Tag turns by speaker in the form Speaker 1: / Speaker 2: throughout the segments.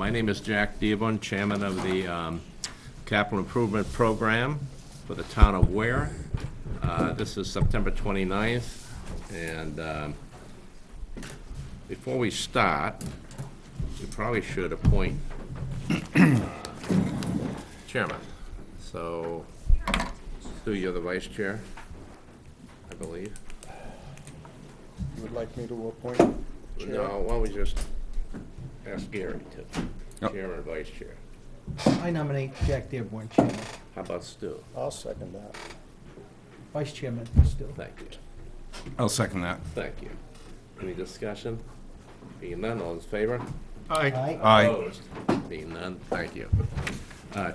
Speaker 1: My name is Jack Dearborn, Chairman of the Capital Improvement Program for the town of Ware. This is September 29th, and before we start, we probably should appoint chairman. So, Stu, you're the vice chair, I believe.
Speaker 2: You would like me to appoint chair?
Speaker 1: No, why don't we just ask Gary to,
Speaker 3: Yep.
Speaker 1: chair and vice chair.
Speaker 4: I nominate Jack Dearborn, Chairman.
Speaker 1: How about Stu?
Speaker 2: I'll second that.
Speaker 4: Vice Chairman, still.
Speaker 1: Thank you.
Speaker 3: I'll second that.
Speaker 1: Thank you. Any discussion? Being none, all in favor?
Speaker 4: Aye.
Speaker 3: Aye.
Speaker 1: Opposed? Being none, thank you.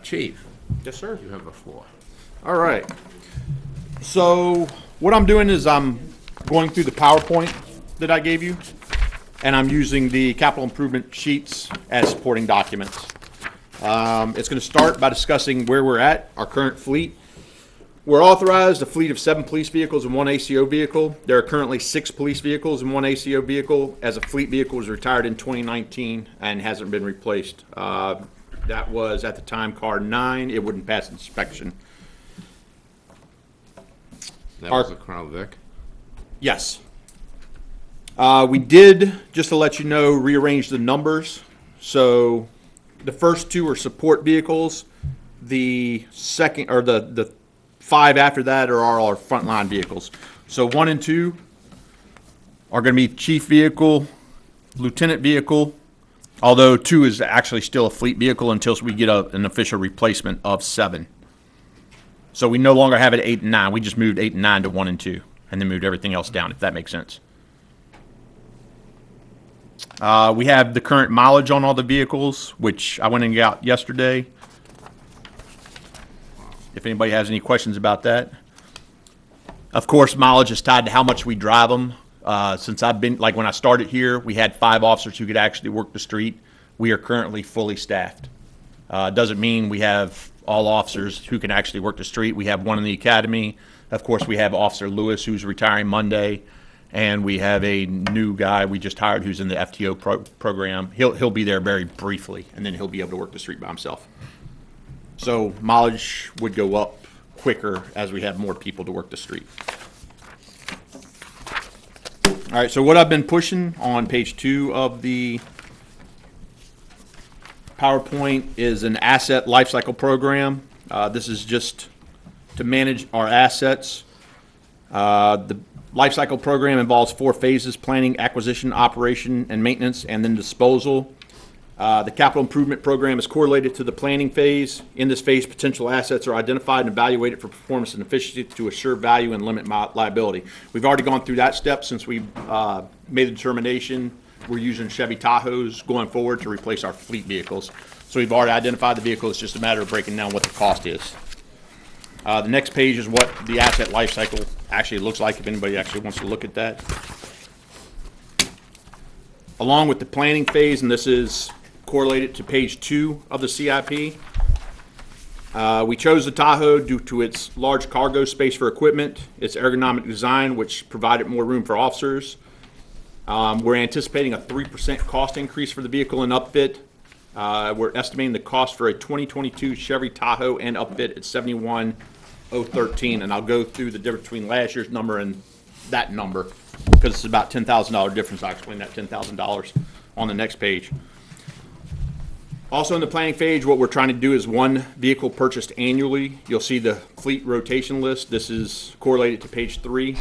Speaker 1: Chief,
Speaker 5: Yes, sir.
Speaker 1: you have the floor.
Speaker 5: All right. So what I'm doing is I'm going through the PowerPoint that I gave you, and I'm using the capital improvement sheets as supporting documents. It's going to start by discussing where we're at, our current fleet. We're authorized a fleet of 7 police vehicles and 1 ACO vehicle. There are currently 6 police vehicles and 1 ACO vehicle, as a fleet vehicle was retired in 2019 and hasn't been replaced. That was, at the time, car 9. It wouldn't pass inspection.
Speaker 1: That
Speaker 5: Our-
Speaker 1: was the Crown Vic.
Speaker 5: Yes. We did, just to let you know, rearrange the numbers. So the first 2 are support vehicles. The second, or the 5 after that are our frontline vehicles. So 1 and 2 are going to be chief vehicle, lieutenant vehicle, although 2 is actually still a fleet vehicle until we get an official replacement of 7. So we no longer have it 8 and 9. We just moved 8 and 9 to 1 and 2, and then moved everything else down, if that makes sense. We have the current mileage on all the vehicles, which I went and got yesterday. If anybody has any questions about that. Of course, mileage is tied to how much we drive them. Since I've been, like when I started here, we had 5 officers who could actually work the street. We are currently fully staffed. Doesn't mean we have all officers who can actually work the street. We have 1 in the academy. Of course, we have Officer Lewis, who's retiring Monday, and we have a new guy we just hired who's in the FTO program. He'll be there very briefly, and then he'll be able to work the street by himself. So mileage would go up quicker as we have more people to work the street. All right, so what I've been pushing on page 2 of the PowerPoint is an asset lifecycle program. This is just to manage our assets. The lifecycle program involves 4 phases: planning, acquisition, operation, and maintenance, and then disposal. The capital improvement program is correlated to the planning phase. In this phase, potential assets are identified and evaluated for performance and efficiency to assure value and limit liability. We've already gone through that step since we made the determination we're using Chevy Tahoes going forward to replace our fleet vehicles. So we've already identified the vehicle. It's just a matter of breaking down what the cost is. The next page is what the asset life cycle actually looks like, if anybody actually wants to look at that. Along with the planning phase, and this is correlated to page 2 of the CIP, we chose the Tahoe due to its large cargo space for equipment, its ergonomic design, which provided more room for officers. We're anticipating a 3% cost increase for the vehicle and upfit. We're estimating the cost for a 2022 Chevy Tahoe and upfit at $71,013, and I'll go through the difference between last year's number and that number because it's about $10,000 difference. I'll explain that $10,000 on the next page. Also in the planning phase, what we're trying to do is 1 vehicle purchased annually. You'll see the fleet rotation list. This is correlated to page 3.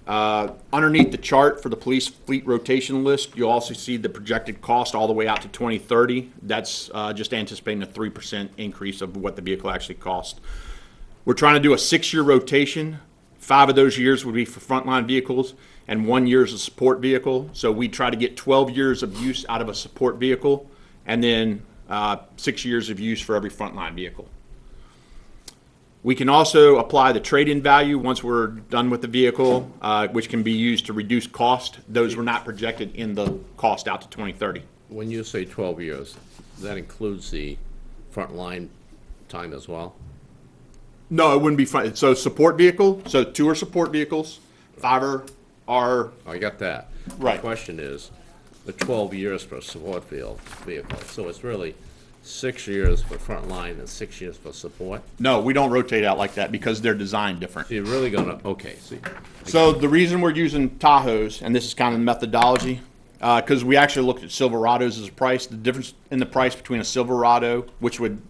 Speaker 5: Underneath the chart for the police fleet rotation list, you'll also see the projected cost all the way out to 2030. That's just anticipating a 3% increase of what the vehicle actually costs. We're trying to do a 6-year rotation. 5 of those years would be for frontline vehicles, and 1 year is a support vehicle. So we try to get 12 years of use out of a support vehicle, and then 6 years of use for every frontline vehicle. We can also apply the trade-in value once we're done with the vehicle, which can be used to reduce cost. Those were not projected in the cost out to 2030.
Speaker 1: When you say 12 years, that includes the frontline time as well?
Speaker 5: No, it wouldn't be front. So support vehicle, so 2 are support vehicles, 5 are
Speaker 1: Oh, I got that.
Speaker 5: Right.
Speaker 1: The question is, the 12 years for a support vehicle. So it's really 6 years for frontline and 6 years for support.
Speaker 5: No, we don't rotate out like that because they're designed different.
Speaker 1: So you're really gonna, okay, see,
Speaker 5: So the reason we're using Tahoes, and this is kind of the methodology, because we actually looked at Silverados as a price, the difference in the price between a Silverado, which would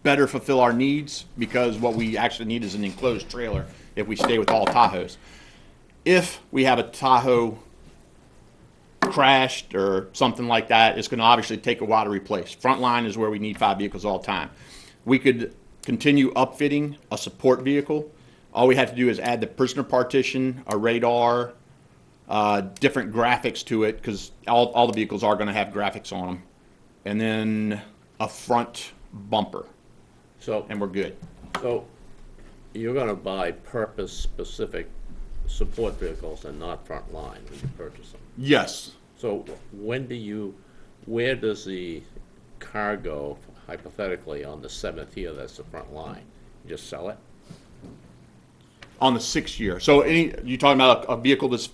Speaker 5: better fulfill our needs, because what we actually need is an enclosed trailer if we stay with all Tahoes. If we have a Tahoe crashed or something like that, it's going to obviously take a while to replace. Frontline is where we need 5 vehicles all the time. We could continue upfitting a support vehicle. All we have to do is add the prisoner partition, a radar, different graphics to it, because all the vehicles are going to have graphics on them, and then a front bumper,
Speaker 1: so,
Speaker 5: and we're good.
Speaker 1: so you're gonna buy purpose-specific support vehicles and not frontline when you purchase them.
Speaker 5: Yes.
Speaker 1: So where does the car go hypothetically on the 7th year that's the front line? You just sell it?
Speaker 5: On the 6th year. So you talking about a vehicle that's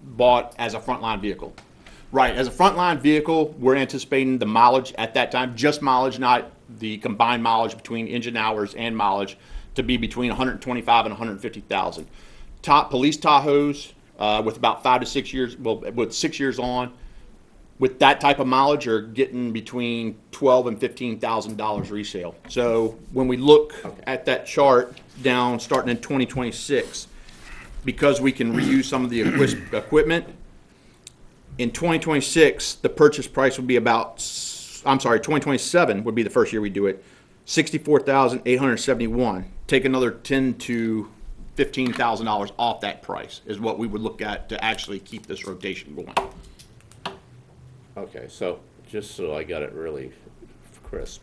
Speaker 5: bought as a frontline vehicle? Right. As a frontline vehicle, we're anticipating the mileage at that time, just mileage, not the combined mileage between engine hours and mileage, to be between 125 and 150,000. Top police Tahoes with about 5 to 6 years, well, with 6 years on, with that type of mileage, are getting between $12,000 and $15,000 resale. So when we look at that chart down, starting in 2026, because we can reuse some of the equipment, in 2026, the purchase price would be about, 2027 would be the first year we do it, $64,871. Take another $10,000 to $15,000 off that price is what we would look at to actually keep this rotation going.
Speaker 1: Okay, so just so I got it really crisp,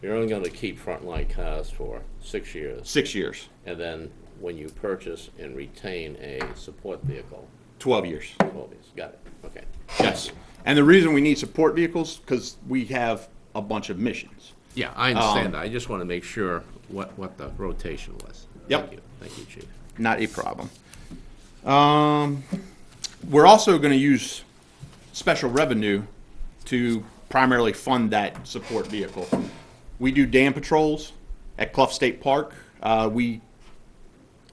Speaker 1: you're only gonna keep frontline cars for 6 years,
Speaker 5: 6 years,
Speaker 1: and then when you purchase and retain a support vehicle,
Speaker 5: 12 years.
Speaker 1: 12 years, got it, okay.
Speaker 5: Yes. And the reason we need support vehicles, because we have a bunch of missions.
Speaker 1: Yeah, I understand that, I just wanna make sure what the rotation was.
Speaker 5: Yep.
Speaker 1: Thank you, Chief.
Speaker 5: Not a problem. We're also going to use special revenue to primarily fund that support vehicle. We do dam patrols at Clough State Park. We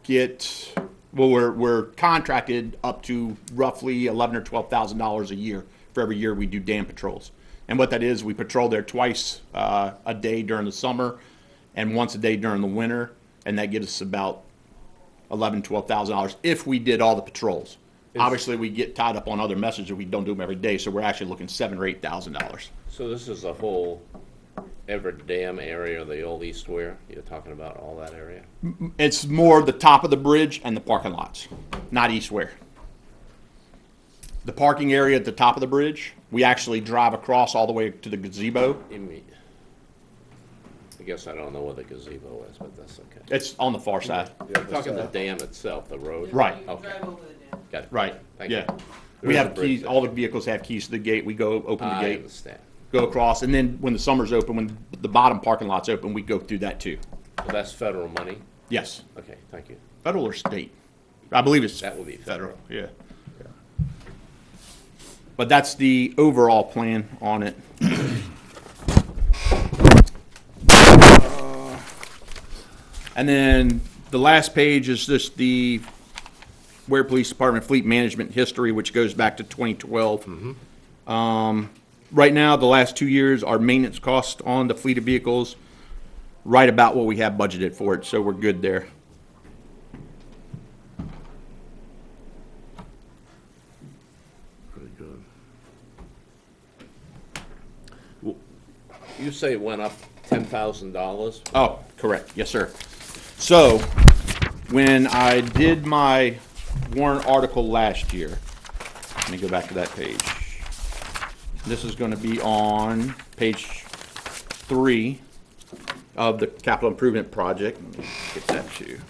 Speaker 5: get, well, we're contracted up to roughly $11,000 or $12,000 a year for every year we do dam patrols. And what that is, we patrol there twice a day during the summer and once a day during the winter, and that gives us about $11,000, $12,000 if we did all the patrols. Obviously, we get tied up on other messages if we don't do them every day, so we're actually looking $7,000 or $8,000.
Speaker 1: So this is the whole Everett Dam area, the old East Ware, you're talking about all that area?
Speaker 5: It's more the top of the bridge and the parking lots, not East Ware. The parking area at the top of the bridge, we actually drive across all the way to the gazebo.
Speaker 1: I guess I don't know where the gazebo is, but that's okay.
Speaker 5: It's on the far side.
Speaker 1: You're talking the dam itself, the road?
Speaker 5: Right.
Speaker 1: Okay, got it.
Speaker 5: Right,
Speaker 1: Thank you.
Speaker 5: yeah.
Speaker 1: There
Speaker 5: We
Speaker 1: is a
Speaker 5: have
Speaker 1: bridge
Speaker 5: keys,
Speaker 1: there.
Speaker 5: all the vehicles have keys to the gate. We go open the
Speaker 1: I
Speaker 5: gate,
Speaker 1: understand.
Speaker 5: go across, and then when the summer's open, when the bottom parking lot's open, we go through that too.
Speaker 1: So that's federal money?
Speaker 5: Yes.
Speaker 1: Okay, thank you.
Speaker 5: Federal or state? I believe it's
Speaker 1: That would be
Speaker 5: federal, yeah. But that's the overall plan on it. And then the last page is just the Ware Police Department Fleet Management History, which goes back to 2012. Right now, the last 2 years, our maintenance cost on the fleet of vehicles, right about what we have budgeted for it, so we're good there.
Speaker 1: Very good. You say it went up $10,000?
Speaker 5: Oh, correct, yes, sir. So, when I did my warrant article last year, let me go back to that page. This is gonna be on page 3 of the capital improvement project. Let me get that to you.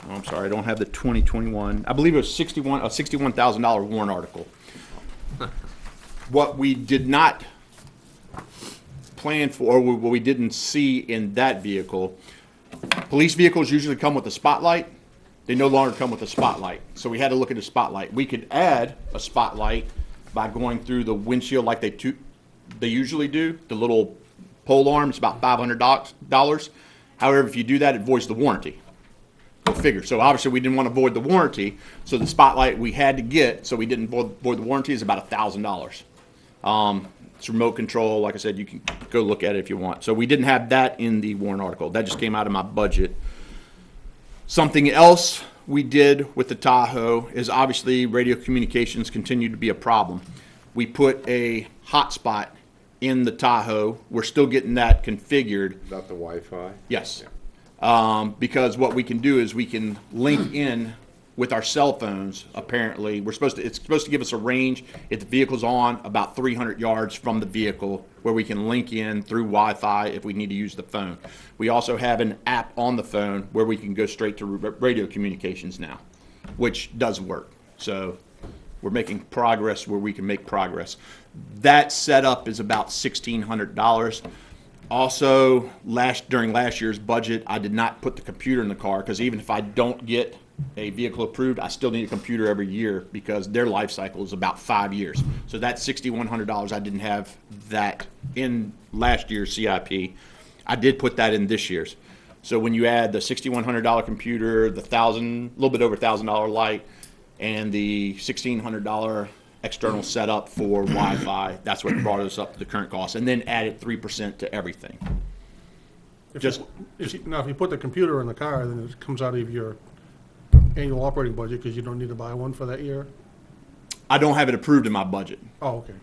Speaker 5: Oh, I'm sorry, I don't have the 2021. I believe it was a $61,000 warrant article. What we did not plan for, or what we didn't see in that vehicle, Police vehicles usually come with a spotlight. They no longer come with a spotlight. So we had to look at a spotlight. We could add a spotlight by going through the windshield like they usually do. The little pole arm is about $500. However, if you do that, it voids the warranty. Go figure. So obviously we didn't want to void the warranty. So the spotlight we had to get, so we didn't void the warranty, is about $1,000. It's remote control. Like I said, you can go look at it if you want. So we didn't have that in the warrant article. That just came out of my budget. Something else we did with the Tahoe is obviously radio communications continue to be a problem. We put a hotspot in the Tahoe. We're still getting that configured.
Speaker 1: Is that the Wi-Fi?
Speaker 5: Yes. Because what we can do is we can link in with our cell phones. Apparently, it's supposed to give us a range if the vehicle's on about 300 yards from the vehicle, where we can link in through Wi-Fi if we need to use the phone. We also have an app on the phone where we can go straight to radio communications now, which does work. So we're making progress where we can make progress. That setup is about $1,600. Also, during last year's budget, I did not put the computer in the car, because even if I don't get a vehicle approved, I still need a computer every year, because their life cycle is about 5 years. So that $6,100, I didn't have that in last year's CIP. I did put that in this year's. So when you add the $6,100 computer, the little bit over $1,000 light, and the $1,600 external setup for Wi-Fi, that's what brought us up to the current cost, and then added 3% to everything.
Speaker 6: If
Speaker 5: Just-
Speaker 6: Now, if you put the computer in the car, then it comes out of your annual operating budget, because you don't need to buy one for that year?
Speaker 5: I don't have it approved in my budget.
Speaker 6: Oh, okay.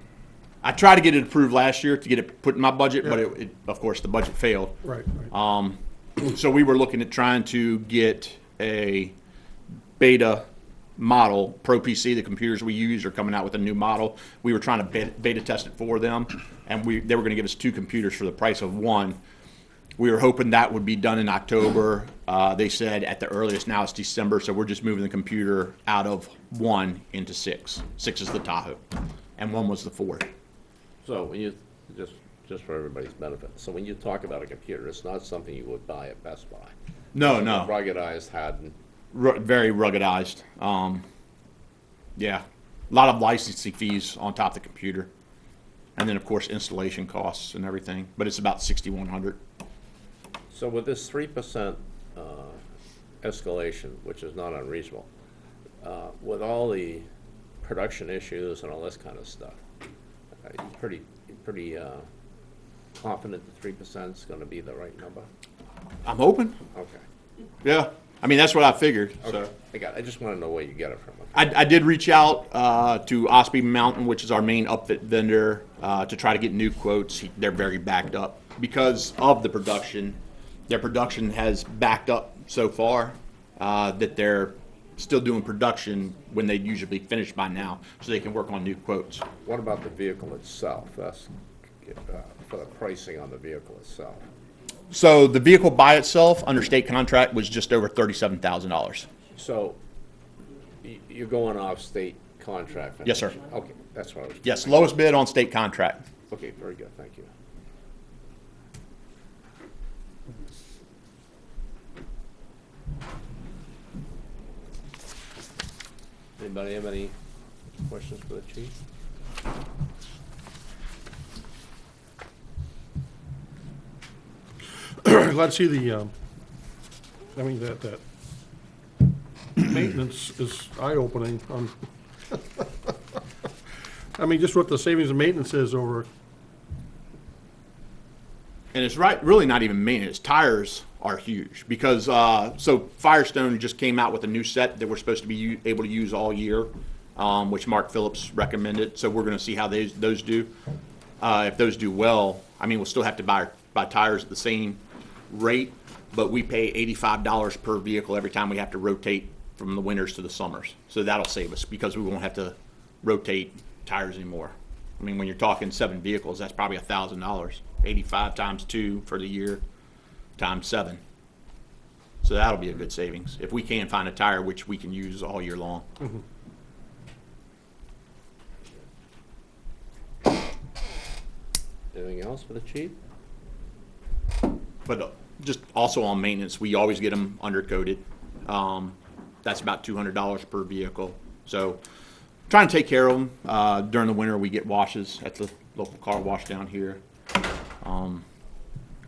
Speaker 5: I tried to get it approved last year to get it put in my budget, but
Speaker 6: Yeah.
Speaker 5: of course, the budget failed.
Speaker 6: Right, right.
Speaker 5: So we were looking at trying to get a beta model. Pro PC, the computers we use, are coming out with a new model. We were trying to beta test it for them, and they were going to give us 2 computers for the price of 1. We were hoping that would be done in October. They said at the earliest now it's December, so we're just moving the computer out of 1 into 6. 6 is the Tahoe, and 1 was the Ford.
Speaker 1: So when you, just for everybody's benefit, so when you talk about a computer, it's not something you would buy at Best Buy?
Speaker 5: No, no.
Speaker 1: Ruggedized, hardened.
Speaker 5: Very ruggedized. Yeah, a lot of licensing fees on top of the computer, and then of course installation costs and everything. But it's about $6,100.
Speaker 1: So with this 3% escalation, which is not unreasonable, with all the production issues and all this kind of stuff, you're pretty confident that 3% is going to be the right number?
Speaker 5: I'm hoping.
Speaker 1: Okay.
Speaker 5: Yeah, I mean that's what I figured.
Speaker 1: Okay.
Speaker 5: So
Speaker 1: I just want to know where you get it from.
Speaker 5: I did reach out to Osby Mountain, which is our main upfit vendor, to try to get new quotes. They're very backed up because of the production. Their production has backed up so far that they're still doing production when they usually finish by now, so they can work on new quotes.
Speaker 1: What about the vehicle itself? That's for the pricing on the vehicle itself.
Speaker 5: So the vehicle by itself, under state contract, was just over $37,000.
Speaker 1: So you're going off state contract?
Speaker 5: Yes, sir.
Speaker 1: Okay, that's what I was.
Speaker 5: Yes, lowest bid on state contract.
Speaker 1: Okay, very good, thank you. Anybody have any questions for the chief?
Speaker 6: Glad to see that maintenance is eye-opening on, I mean, just what the savings and maintenance is over,
Speaker 5: And it's really not even maintenance. Tires are huge because, so Firestone just came out with a new set that we're supposed to be able to use all year, which Mark Phillips recommended. So we're going to see how those do. If those do well, I mean, we'll still have to buy tires at the same rate, but we pay $85 per vehicle every time we have to rotate from the winters to the summers. So that'll save us because we won't have to rotate tires anymore. I mean, when you're talking 7 vehicles, that's probably $1,000. 85 times 2 for the year times 7. So that'll be a good savings if we can find a tire which we can use all year long.
Speaker 1: Anything else for the chief?
Speaker 5: But just also on maintenance, we always get them undercoated. That's about $200 per vehicle. So trying to take care of them. During the winter, we get washes at the local car wash down here.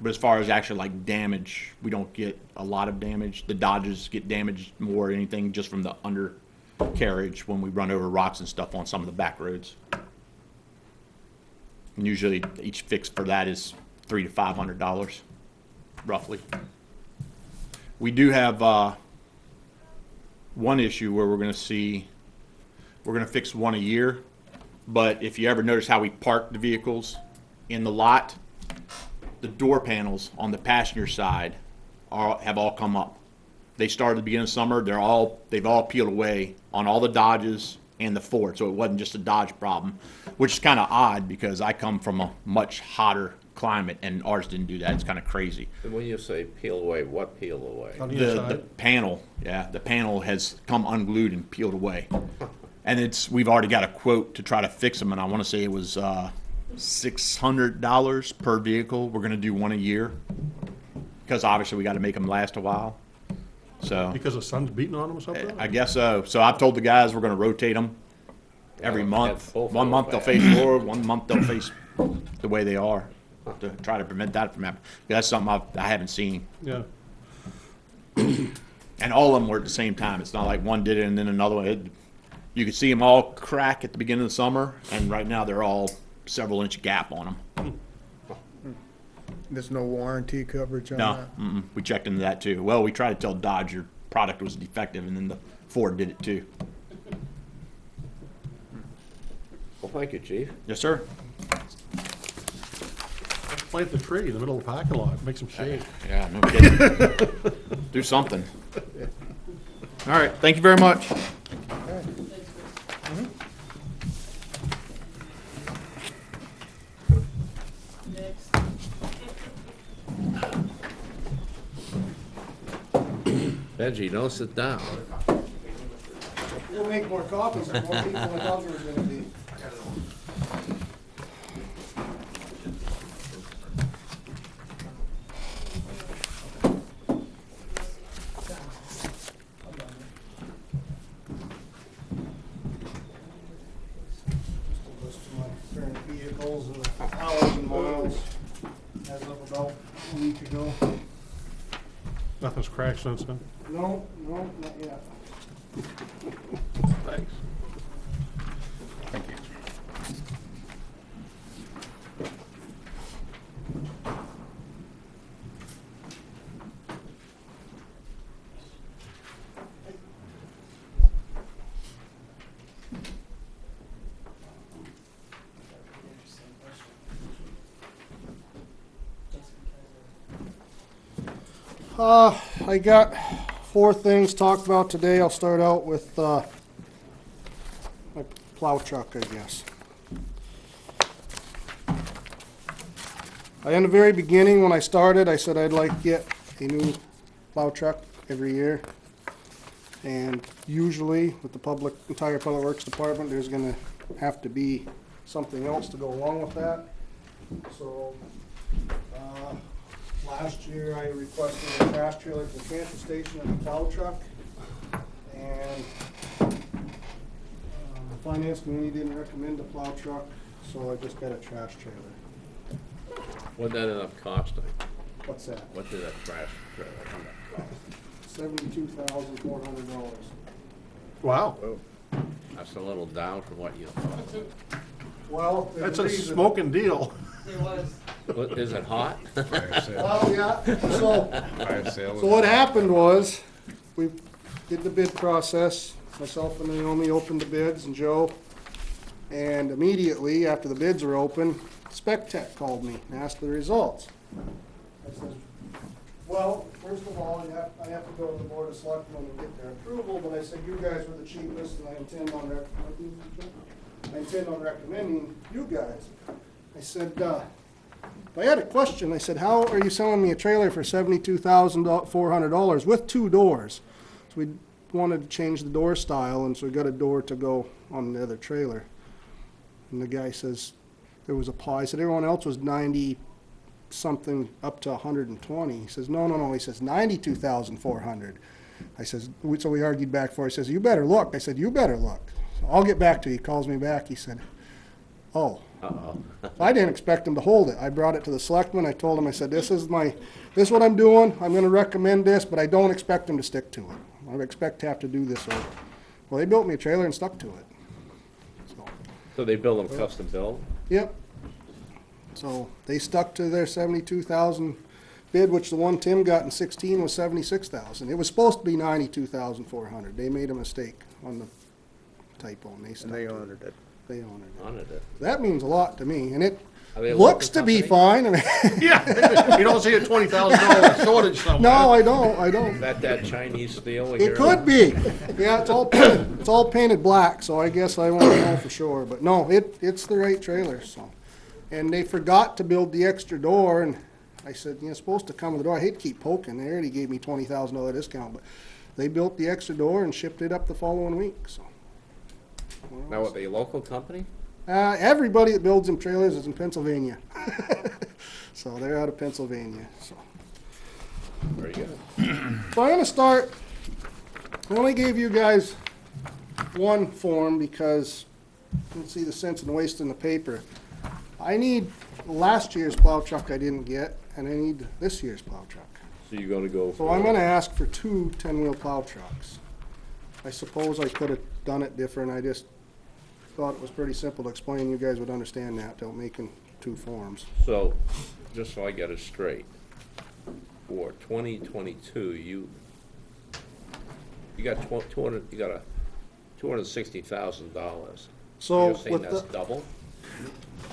Speaker 5: But as far as actually like damage, we don't get a lot of damage. The Dodges get damaged more than anything just from the undercarriage when we run over rocks and stuff on some of the back roads. And usually each fix for that is $300 to $500, roughly. We do have one issue where we're going to fix one a year. But if you ever notice how we park the vehicles in the lot, the door panels on the passenger side have all come up. They started at the beginning of summer. They've all peeled away on all the Dodges and the Ford. So it wasn't just a Dodge problem, which is kind of odd because I come from a much hotter climate and ours didn't do that. It's kind of crazy.
Speaker 1: And when you say peel away, what peel away?
Speaker 6: On the
Speaker 5: The
Speaker 6: inside.
Speaker 5: panel, the panel has come unglued and peeled away. And we've already got a quote to try to fix them, and I want to say it was $600 per vehicle. We're going to do one a year because obviously we got to make them last a while. So
Speaker 6: Because the sun's beating on them or something?
Speaker 5: I guess so. So I've told the guys we're going to rotate them every
Speaker 1: Yeah,
Speaker 5: month.
Speaker 1: both
Speaker 5: One
Speaker 1: of
Speaker 5: month
Speaker 1: them
Speaker 5: they'll
Speaker 1: back.
Speaker 5: face forward, one month they'll face the way they are to try to prevent that from happening. That's something I haven't seen.
Speaker 6: Yeah.
Speaker 5: And all of them were at the same time. It's not like one did it and then another one. You could see them all crack at the beginning of the summer, and right now they're all several inch gap on them.
Speaker 2: There's no warranty coverage on
Speaker 5: No,
Speaker 2: that?
Speaker 5: we checked into that too. Well, we tried to tell Dodge your product was defective, and then the Ford did it too.
Speaker 1: Well, thank you, chief.
Speaker 5: Yes, sir.
Speaker 6: Plant the tree in the middle of the parking lot, make some shade.
Speaker 5: Yeah, no kidding. Do something. All right, thank you very much.
Speaker 1: Benji, don't sit down.
Speaker 4: We'll make more copies, more people than others are gonna be. List of my current vehicles and the hours and miles as of about a week ago.
Speaker 6: Nothing's crashed since then.
Speaker 4: No, not yet.
Speaker 1: Thanks.
Speaker 2: I got 4 things talked about today. I'll start out with, my plow truck, I guess. In the very beginning, when I started, I said I'd like to get a new plow truck every year. And usually, with the entire Public Works Department, there's gonna have to be something else to go along with that. So, last year I requested a trash trailer for the transfer station and a plow truck. And, the finance committee didn't recommend the plow truck, so I just got a trash trailer.
Speaker 1: What did that end up costing?
Speaker 2: What's that?
Speaker 1: What did that trash trailer end up costing?
Speaker 2: $72,400.
Speaker 6: Wow,
Speaker 1: That's a little down from what you thought.
Speaker 2: Well, there's
Speaker 6: that's
Speaker 2: a
Speaker 6: a
Speaker 2: reason.
Speaker 6: smoking deal.
Speaker 1: What, is it hot?
Speaker 2: Well, yeah, so what happened was, we did the bid process, myself and Naomi opened the bids, and Joe, and immediately after the bids were open, Spec Tech called me and asked for the results. I said, well, first of all, I have to go to the Board of Selectmen and get their approval, but I said, you guys were the cheapest, and I intend on recommending you guys. I said, I had a question. I said, how are you selling me a trailer for $72,400 with 2 doors? So we wanted to change the door style, and so we got a door to go on the other trailer. And the guy says, there was a pause. I said, everyone else was 90 something up to 120. He says, no, he says 92,400. I says, so we argued back for it. He says, you better look. I said, you better look. So I'll get back to you. He calls me back. He said, oh. I didn't expect him to hold it. I brought it to the selectmen. I told him, I said, this is what I'm doing. I'm gonna recommend this, but I don't expect him to stick to it. I expect to have to do this over. Well, they built me a trailer and stuck to it. So,
Speaker 1: So they build them custom built?
Speaker 2: yep. So they stuck to their 72,000 bid, which the one Tim got in 16 was 76,000. It was supposed to be 92,400. They made a mistake on the typo, and they stuck to it.
Speaker 4: honored it.
Speaker 2: They honored it.
Speaker 1: Honored it.
Speaker 2: That means a lot to me, and it
Speaker 1: Are they a
Speaker 2: looks
Speaker 1: local
Speaker 2: to be
Speaker 1: company?
Speaker 2: fine. I mean,
Speaker 6: Yeah, you don't see a $20,000 shortage somewhere.
Speaker 2: no, I don't.
Speaker 1: That Chinese steel? we
Speaker 2: It
Speaker 1: hear
Speaker 2: could
Speaker 1: about?
Speaker 2: be. Yeah, it's all painted black, so I guess I won't know for sure. But no, it's the right trailer, so. And they forgot to build the extra door, and I said, you're supposed to come with the door. I hate to keep poking. They already gave me $20,000 discount, but they built the extra door and shipped it up the following week, so.
Speaker 1: Now, are they a local company?
Speaker 2: Everybody that builds them trailers is in Pennsylvania. So they're out of Pennsylvania, so.
Speaker 1: Very good.
Speaker 2: So I'm gonna start, I only gave you guys one form because you can see the sense in wasting the paper. I need last year's plow truck I didn't get, and I need this year's plow truck.
Speaker 1: So you're gonna go
Speaker 2: So I'm gonna ask for two 10-wheel plow trucks. I suppose I could have done it different, I just thought it was pretty simple to explain, you guys would understand that, without making two forms.
Speaker 1: So, just so I get it straight, for 2022, you got you got a $260,000.
Speaker 2: So
Speaker 1: You're saying
Speaker 2: with
Speaker 1: that's
Speaker 2: the,
Speaker 1: double?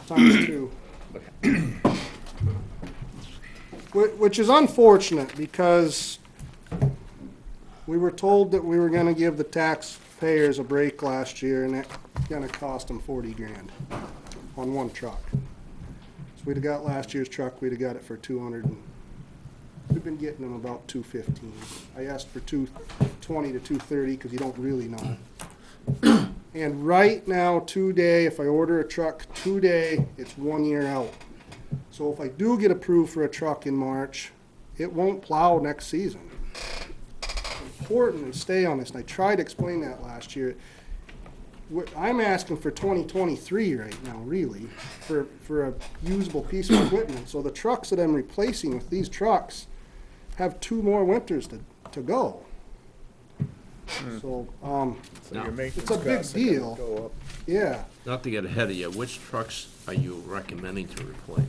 Speaker 2: times two. Which is unfortunate, because we were told that we were gonna give the taxpayers a break last year, and that's gonna cost them 40 grand on one truck. So we'd have got last year's truck, we'd have got it for 200, and we've been getting them about 215. I asked for 220 to 230, because you don't really know. And right now, today, if I order a truck today, it's 1 year out. So if I do get approved for a truck in March, it won't plow next season. It's important to stay on this, and I tried to explain that last year. I'm asking for 2023 right now, really, for a usable piece of equipment. So the trucks that I'm replacing with these trucks have 2 more winters to go. So, it's a big deal. Yeah.
Speaker 1: Not to get ahead of you, which trucks are you recommending to replace?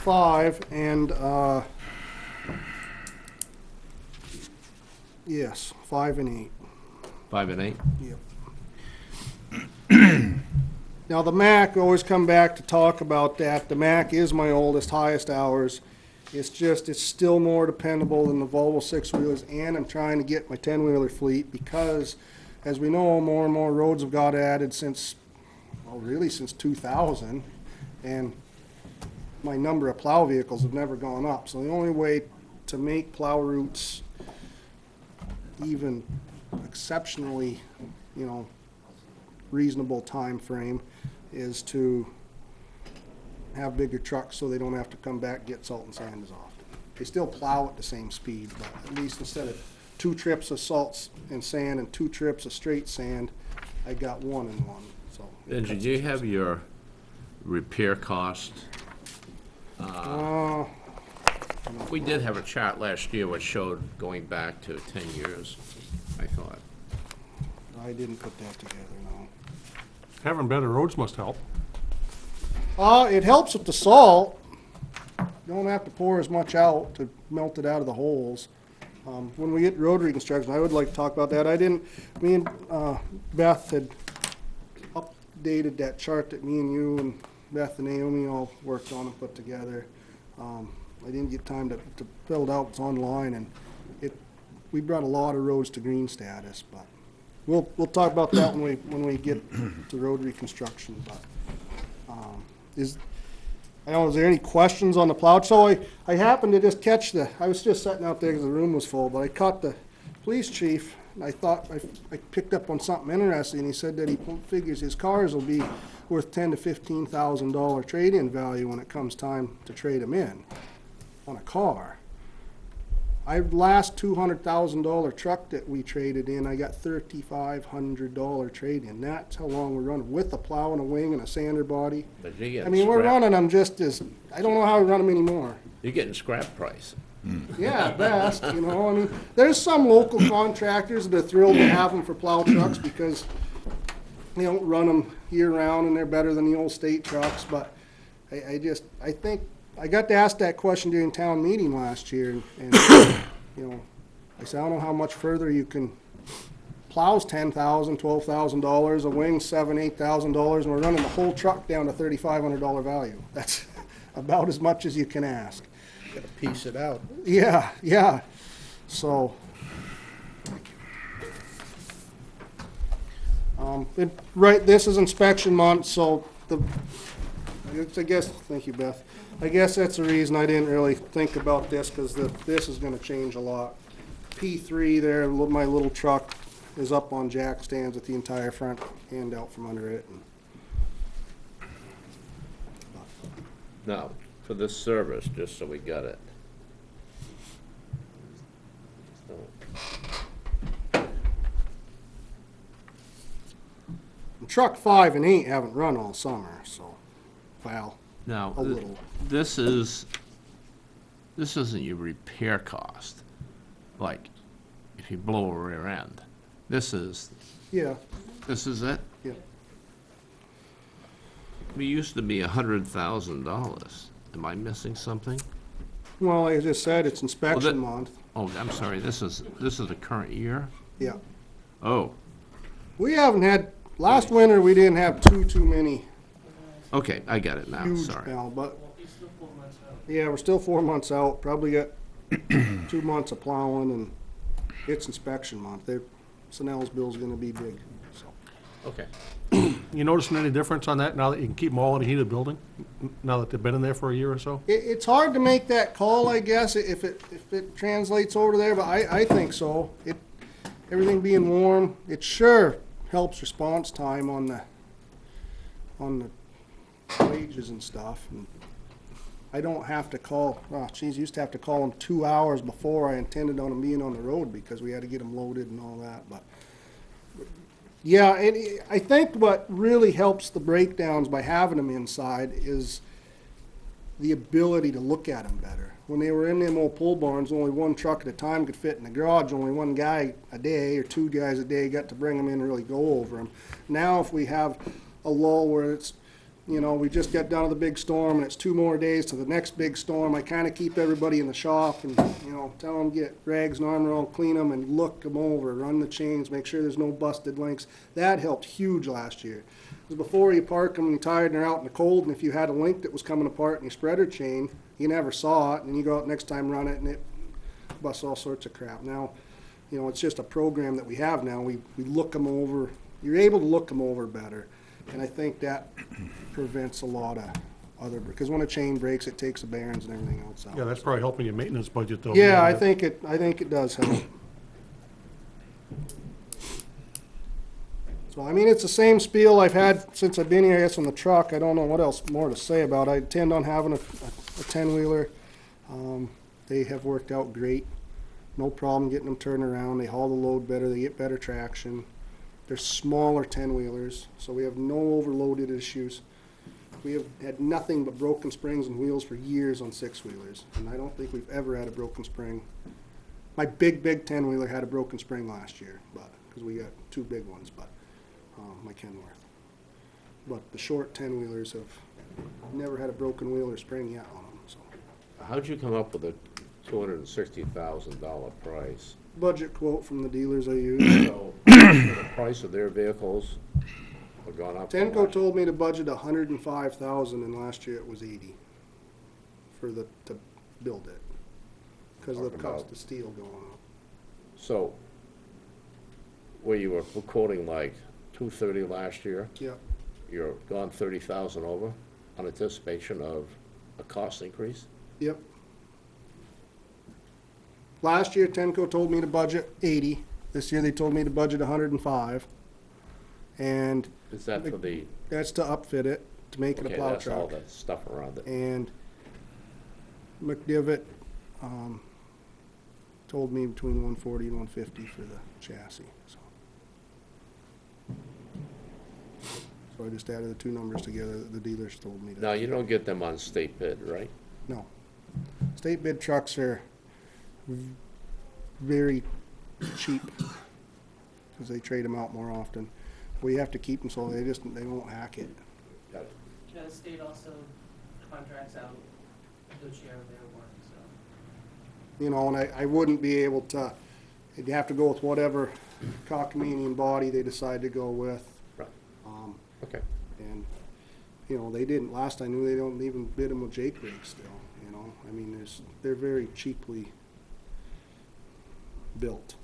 Speaker 2: 5, and, yes, 5 and 8.
Speaker 1: 5 and 8?
Speaker 2: Yep. Now, the Mack, always come back to talk about that. The Mack is my oldest, highest hours. It's just, it's still more dependable than the Volvo 6-wheelers, and I'm trying to get my 10-wheeler fleet because, as we know, more and more roads have got added since, well, really since 2000, and my number of plow vehicles have never gone up. So the only way to make plow routes even exceptionally, reasonable time frame is to have bigger trucks so they don't have to come back and get salt and sand as often. They still plow at the same speed, but at least instead of 2 trips of salt and sand and 2 trips of straight sand, I got 1 and 1, so.
Speaker 1: And did you have your repair cost? We did have a chart last year which showed going back to 10 years, I thought.
Speaker 2: I didn't put that together, no.
Speaker 6: Having better roads must help.
Speaker 2: It helps with the salt. You don't have to pour as much out to melt it out of the holes. When we get rotary construction, I would like to talk about that. Me and Beth had updated that chart that me and you and Beth and Naomi all worked on and put together. I didn't get time to fill it out, it's online, and we brought a lot of roads to green status, but we'll talk about that when we get to rotary construction, but, is there any questions on the plow? So I happened to just catch I was just sitting out there because the room was full, but I caught the police chief I thought, I picked up on something interesting. He said that he figures his cars will be worth $10,000 to $15,000 trade-in value when it comes time to trade them in on a car. Our last $200,000 truck that we traded in, I got $3,500 trade-in. That's how long we're running, with a plow and a wing and a sander body.
Speaker 1: But you're getting
Speaker 2: I mean, we're
Speaker 1: scrap-
Speaker 2: running them just as, I don't know how we run them anymore.
Speaker 1: You're getting scrap price.
Speaker 2: Yeah, at best, you know, I mean, there's some local contractors that are thrilled to have them for plow trucks because they don't run them year-round and they're better than the old state trucks, but I think, I got to ask that question during town meeting last year, and, you know, I said, I don't know how much further you can, plow's $10,000, $12,000, a wing's $7,000, $8,000, and we're running the whole truck down to $3,500 value. That's about as much as you can ask.
Speaker 4: Gotta piece it out.
Speaker 2: Yeah, yeah, so. Right, this is inspection month, so I guess, thank you, Beth. I guess that's the reason I didn't really think about this, because this is gonna change a lot. P3 there, my little truck is up on jack stands with the entire front end out from under it.
Speaker 1: Now, for this service, just so we got it.
Speaker 2: Truck 5 and 8 haven't run all summer, so, well,
Speaker 1: Now,
Speaker 2: a little.
Speaker 1: this isn't your repair cost, like, if you blow a rear end. This is
Speaker 2: Yeah,
Speaker 1: it?
Speaker 2: yeah.
Speaker 1: We used to be $100,000. Am I missing something?
Speaker 2: Well, like I just said, it's inspection month,
Speaker 1: Oh, I'm sorry, this is the current year?
Speaker 2: yeah.
Speaker 1: Oh,
Speaker 2: We haven't had, last winter, we didn't have too many
Speaker 1: okay, I got it now,
Speaker 2: huge
Speaker 1: sorry.
Speaker 2: now, but, yeah, we're still 4 months out, probably got 2 months of plowing, and it's inspection month. Snell's bill's gonna be big, so.
Speaker 1: Okay.
Speaker 6: You noticing any difference on that now that you can keep them all in a heated building? Now that they've been in there for a year or so?
Speaker 2: It's hard to make that call, I guess, if it translates over there, but I think so. Everything being warm, it sure helps response time on the wages and stuff. And I don't have to call, used to have to call them 2 hours before I intended on them being on the road because we had to get them loaded and all that, but. Yeah, and I think what really helps the breakdowns by having them inside is the ability to look at them better. When they were in them old pole barns, only one truck at a time could fit in the garage. Only one guy a day or 2 guys a day got to bring them in and really go over them. Now if we have a lull where it's, you know, we just got done with the big storm and it's 2 more days to the next big storm, I kind of keep everybody in the shop and, you know, tell them get rags and armor on, clean them and look them over, run the chains, make sure there's no busted links. That helped huge last year. Because before you park them and you're tired and they're out in the cold, and if you had a link that was coming apart in your spreader chain, you never saw it, and you go out next time, run it, and it busts all sorts of crap. Now, you know, it's just a program that we have now. We look them over. You're able to look them over better. And I think that prevents a lot of other, because when a chain breaks, it takes the bearings and everything else out.
Speaker 6: Yeah, that's probably helping your maintenance budget though.
Speaker 2: Yeah, I think it does help. So, I mean, it's the same spiel I've had since I've been here, I guess, on the truck. I don't know what else more to say about it. I intend on having a 10-wheeler. They have worked out great. No problem getting them turned around. They haul the load better. They get better traction. They're smaller 10-wheelers, so we have no overloaded issues. We have had nothing but broken springs and wheels for years on 6-wheelers, and I don't think we've ever had a broken spring. My big 10-wheeler had a broken spring last year, but because we got 2 big ones, but my Kenworth. But the short 10-wheelers have never had a broken wheel or spring yet on them. So
Speaker 1: How'd you come up with a $260,000 price?
Speaker 2: budget quote from the dealers I use.
Speaker 1: So, the price of their vehicles have gone up. so
Speaker 2: Tenco
Speaker 1: much.
Speaker 2: told me to budget $105,000, and last year it was $80 to build it because of the
Speaker 1: Talking
Speaker 2: cost
Speaker 1: about-
Speaker 2: of steel going up.
Speaker 1: So, where you were quoting like $230 last year,
Speaker 2: Yep.
Speaker 1: you're gone 30,000 over on anticipation of a cost increase?
Speaker 2: Yep. Last year, Tenco told me to budget 80, This year they told me to budget 105, and
Speaker 1: Is that for the,
Speaker 2: that's to upfit it, to make it a
Speaker 1: okay,
Speaker 2: plow
Speaker 1: that's all
Speaker 2: truck.
Speaker 1: the stuff around it.
Speaker 2: And McDivitt, told me between 140 and 150 for the chassis, so. So I just added the two numbers together that the dealers told me to.
Speaker 1: Now, you don't get them on state bid, right?
Speaker 2: No. State bid trucks are very cheap, because they trade them out more often. We have to keep them so they won't hack it.
Speaker 1: Got it.
Speaker 7: Yeah, the state also contracts out a good share of their work, so.
Speaker 2: You know, and I wouldn't be able to, you'd have to go with whatever cockamamie body they decide to go with.
Speaker 1: Right, okay.
Speaker 2: And, you know, they didn't, last I knew, they don't even bid them with Jake rigs still, you know? I mean, they're very cheaply built.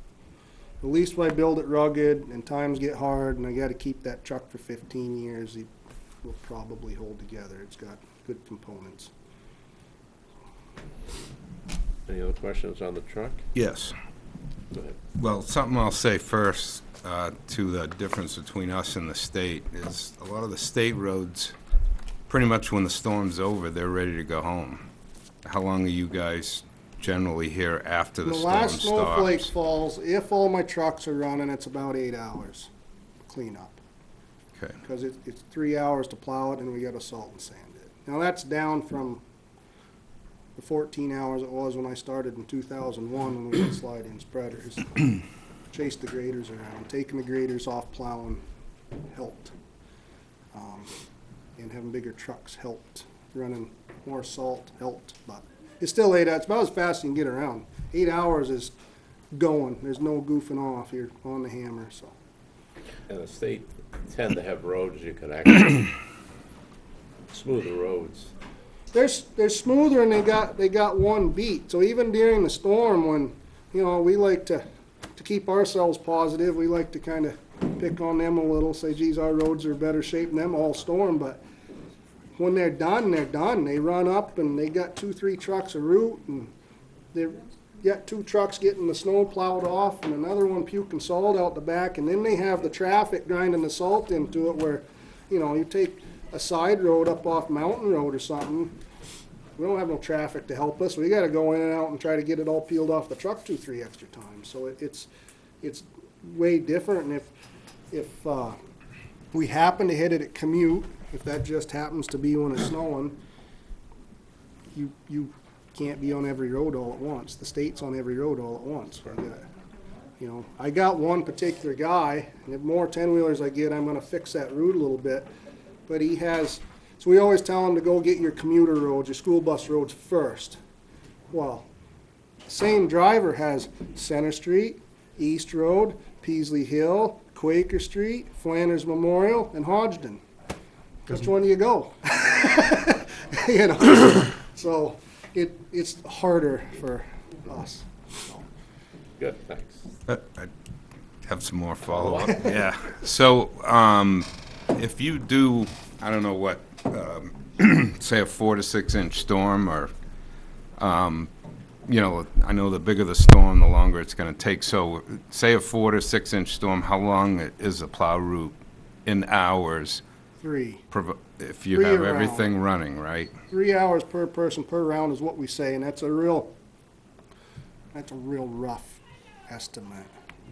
Speaker 2: At least when I build it rugged and times get hard and I gotta keep that truck for 15 years, it will probably hold together. It's got good components.
Speaker 1: Any other questions on the truck?
Speaker 3: Yes.
Speaker 1: Go ahead.
Speaker 3: Well, something I'll say first to the difference between us and the state is a lot of the state roads, pretty much when the storm's over, they're ready to go home. How long are you guys generally here after the
Speaker 2: The
Speaker 3: storm
Speaker 2: last snowflake
Speaker 3: stops?
Speaker 2: falls, if all my trucks are running, it's about 8 hours cleanup.
Speaker 3: Okay.
Speaker 2: Because it's 3 hours to plow it and we gotta salt and sand it. Now, that's down from the 14 hours it was when I started in 2001 when we had slide-in spreaders. Chased the graders around. Taking the graders off plowing helped. And having bigger trucks helped. Running more salt helped, but it's still 8 hours. It's about as fast as you can get around. 8 hours is going. There's no goofing off. You're on the hammer, so.
Speaker 1: And the state tend to have roads you can actually, smoother roads.
Speaker 2: They're smoother and they got one beat. So even during the storm when, you know, we like to keep ourselves positive, we like to kind of pick on them a little, say, geez, our roads are better shape than them all storm, but when they're done, they're done. They run up and they got 2-3 trucks of root and they've got 2 trucks getting the snow plowed off and another one puking salt out the back, and then they have the traffic grinding the salt into it where, you know, you take a side road up off Mountain Road or something, we don't have no traffic to help us. We gotta go in and out and try to get it all peeled off the truck 2-3 extra times. So it's way different, and if we happen to hit it at commute, if that just happens to be when it's snowing, you can't be on every road all at once. The state's on every road all at once. You know, I got one particular guy, and the more 10-wheelers I get, I'm gonna fix that route a little bit, but he has, so we always tell him to go get your commuter roads, your school bus roads first. Well, same driver has Center Street, East Road, Peasley Hill, Quaker Street, Flanders Memorial, and Hodgdon. Which one do you go? You know, so it's harder for us. So.
Speaker 1: Good, thanks.
Speaker 3: I have some more follow-up. Yeah. So, if you do, I don't know what, say a 4 to 6 inch storm, or, you know, I know the bigger the storm, the longer it's going to take. So, say a 4 to 6 inch storm, how long is the plow route in hours?
Speaker 2: 3.
Speaker 3: If you
Speaker 2: 3
Speaker 3: have
Speaker 2: around.
Speaker 3: everything running, right?
Speaker 2: 3 hours per person per round is what we say, and that's a real rough estimate.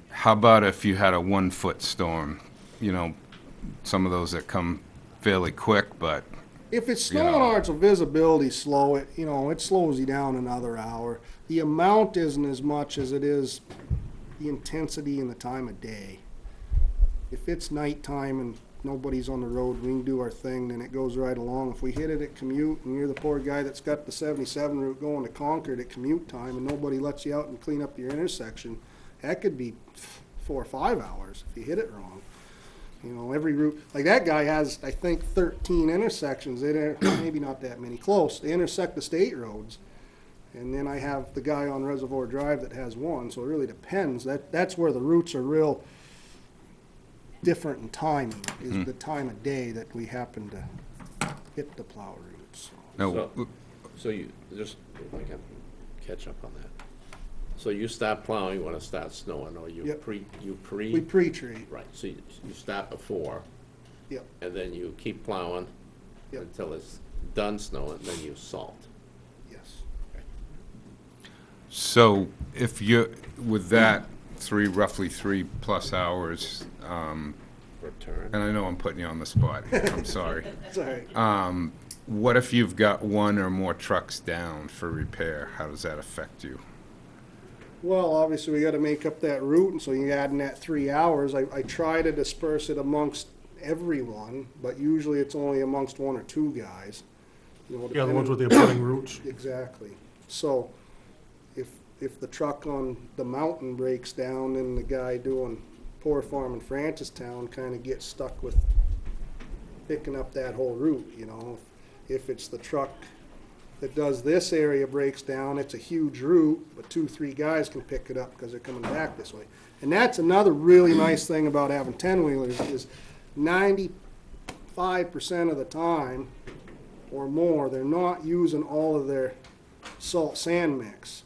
Speaker 3: How about if you had a 1 foot storm? You know, some of those that come fairly quick, but
Speaker 2: If it's
Speaker 3: You
Speaker 2: snowing
Speaker 3: know.
Speaker 2: hard, so visibility slow, it, you know, it slows you down another hour. The amount isn't as much as it is the intensity and the time of day. If it's nighttime and nobody's on the road, we can do our thing, then it goes right along. If we hit it at commute and you're the poor guy that's got the 77 route going to Concord at commute time and nobody lets you out and clean up your intersection, that could be 4 or 5 hours if you hit it wrong. You know, every route, like that guy has, I think, 13 intersections. Maybe not that many, close. They intersect the state roads. And then I have the guy on Reservoir Drive that has 1, so it really depends. That's where the routes are real different in timing, is the time of day that we happen to hit the plow routes.
Speaker 3: no.
Speaker 1: So you, just, if I can catch up on that. So you start plowing when it starts snowing, or you
Speaker 2: Yep.
Speaker 1: pre?
Speaker 2: We pre-treat,
Speaker 1: Right, so you start before,
Speaker 2: yep,
Speaker 1: and then you keep plowing
Speaker 2: Yep.
Speaker 1: until it's done snowing, then you salt.
Speaker 2: yes.
Speaker 3: So if you're, with that, roughly 3+ hours,
Speaker 1: Return.
Speaker 3: and I know I'm putting you on the spot, I'm sorry.
Speaker 2: It's all right.
Speaker 3: What if you've got one or more trucks down for repair? How does that affect you?
Speaker 2: Well, obviously, we gotta make up that route, and so you add in that 3 hours. I try to disperse it amongst everyone, but usually it's only amongst one or two guys. You know,
Speaker 6: Yeah, the ones
Speaker 2: depending-
Speaker 6: with the abutting routes.
Speaker 2: Exactly. So, if the truck on the mountain breaks down, then the guy doing Poor Farm in Francistown kinda gets stuck with picking up that whole route, you know? If it's the truck that does this area breaks down, it's a huge route, but 2, 3 guys can pick it up because they're coming back this way. And that's another really nice thing about having 10-wheelers is 95% of the time or more, they're not using all of their salt sand mix.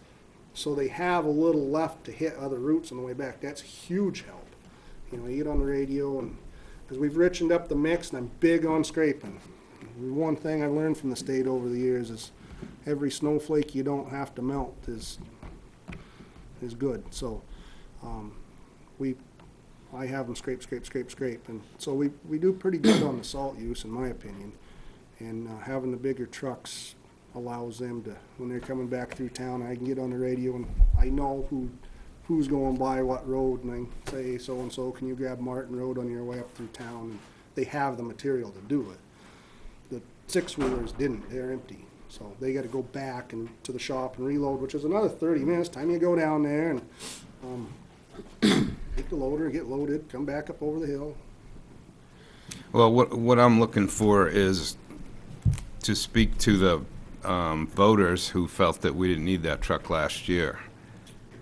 Speaker 2: So they have a little left to hit other routes on the way back. That's a huge help. You know, you get on the radio and, because we've richened up the mix and I'm big on scraping. One thing I learned from the state over the years is every snowflake you don't have to melt is good. So, I have them scrape, and so we do pretty good on the salt use, in my opinion. And having the bigger trucks allows them to, when they're coming back through town, I can get on the radio and I know who's going by what road, and I can say, hey, so-and-so, can you grab Martin Road on your way up through town? And they have the material to do it. The 6-wheelers didn't, they're empty. So they gotta go back and to the shop and reload, which is another 30 minutes. Time you go down there and, take the loader, get loaded, come back up over the hill.
Speaker 3: Well, what I'm looking for is to speak to the voters who felt that we didn't need that truck last year.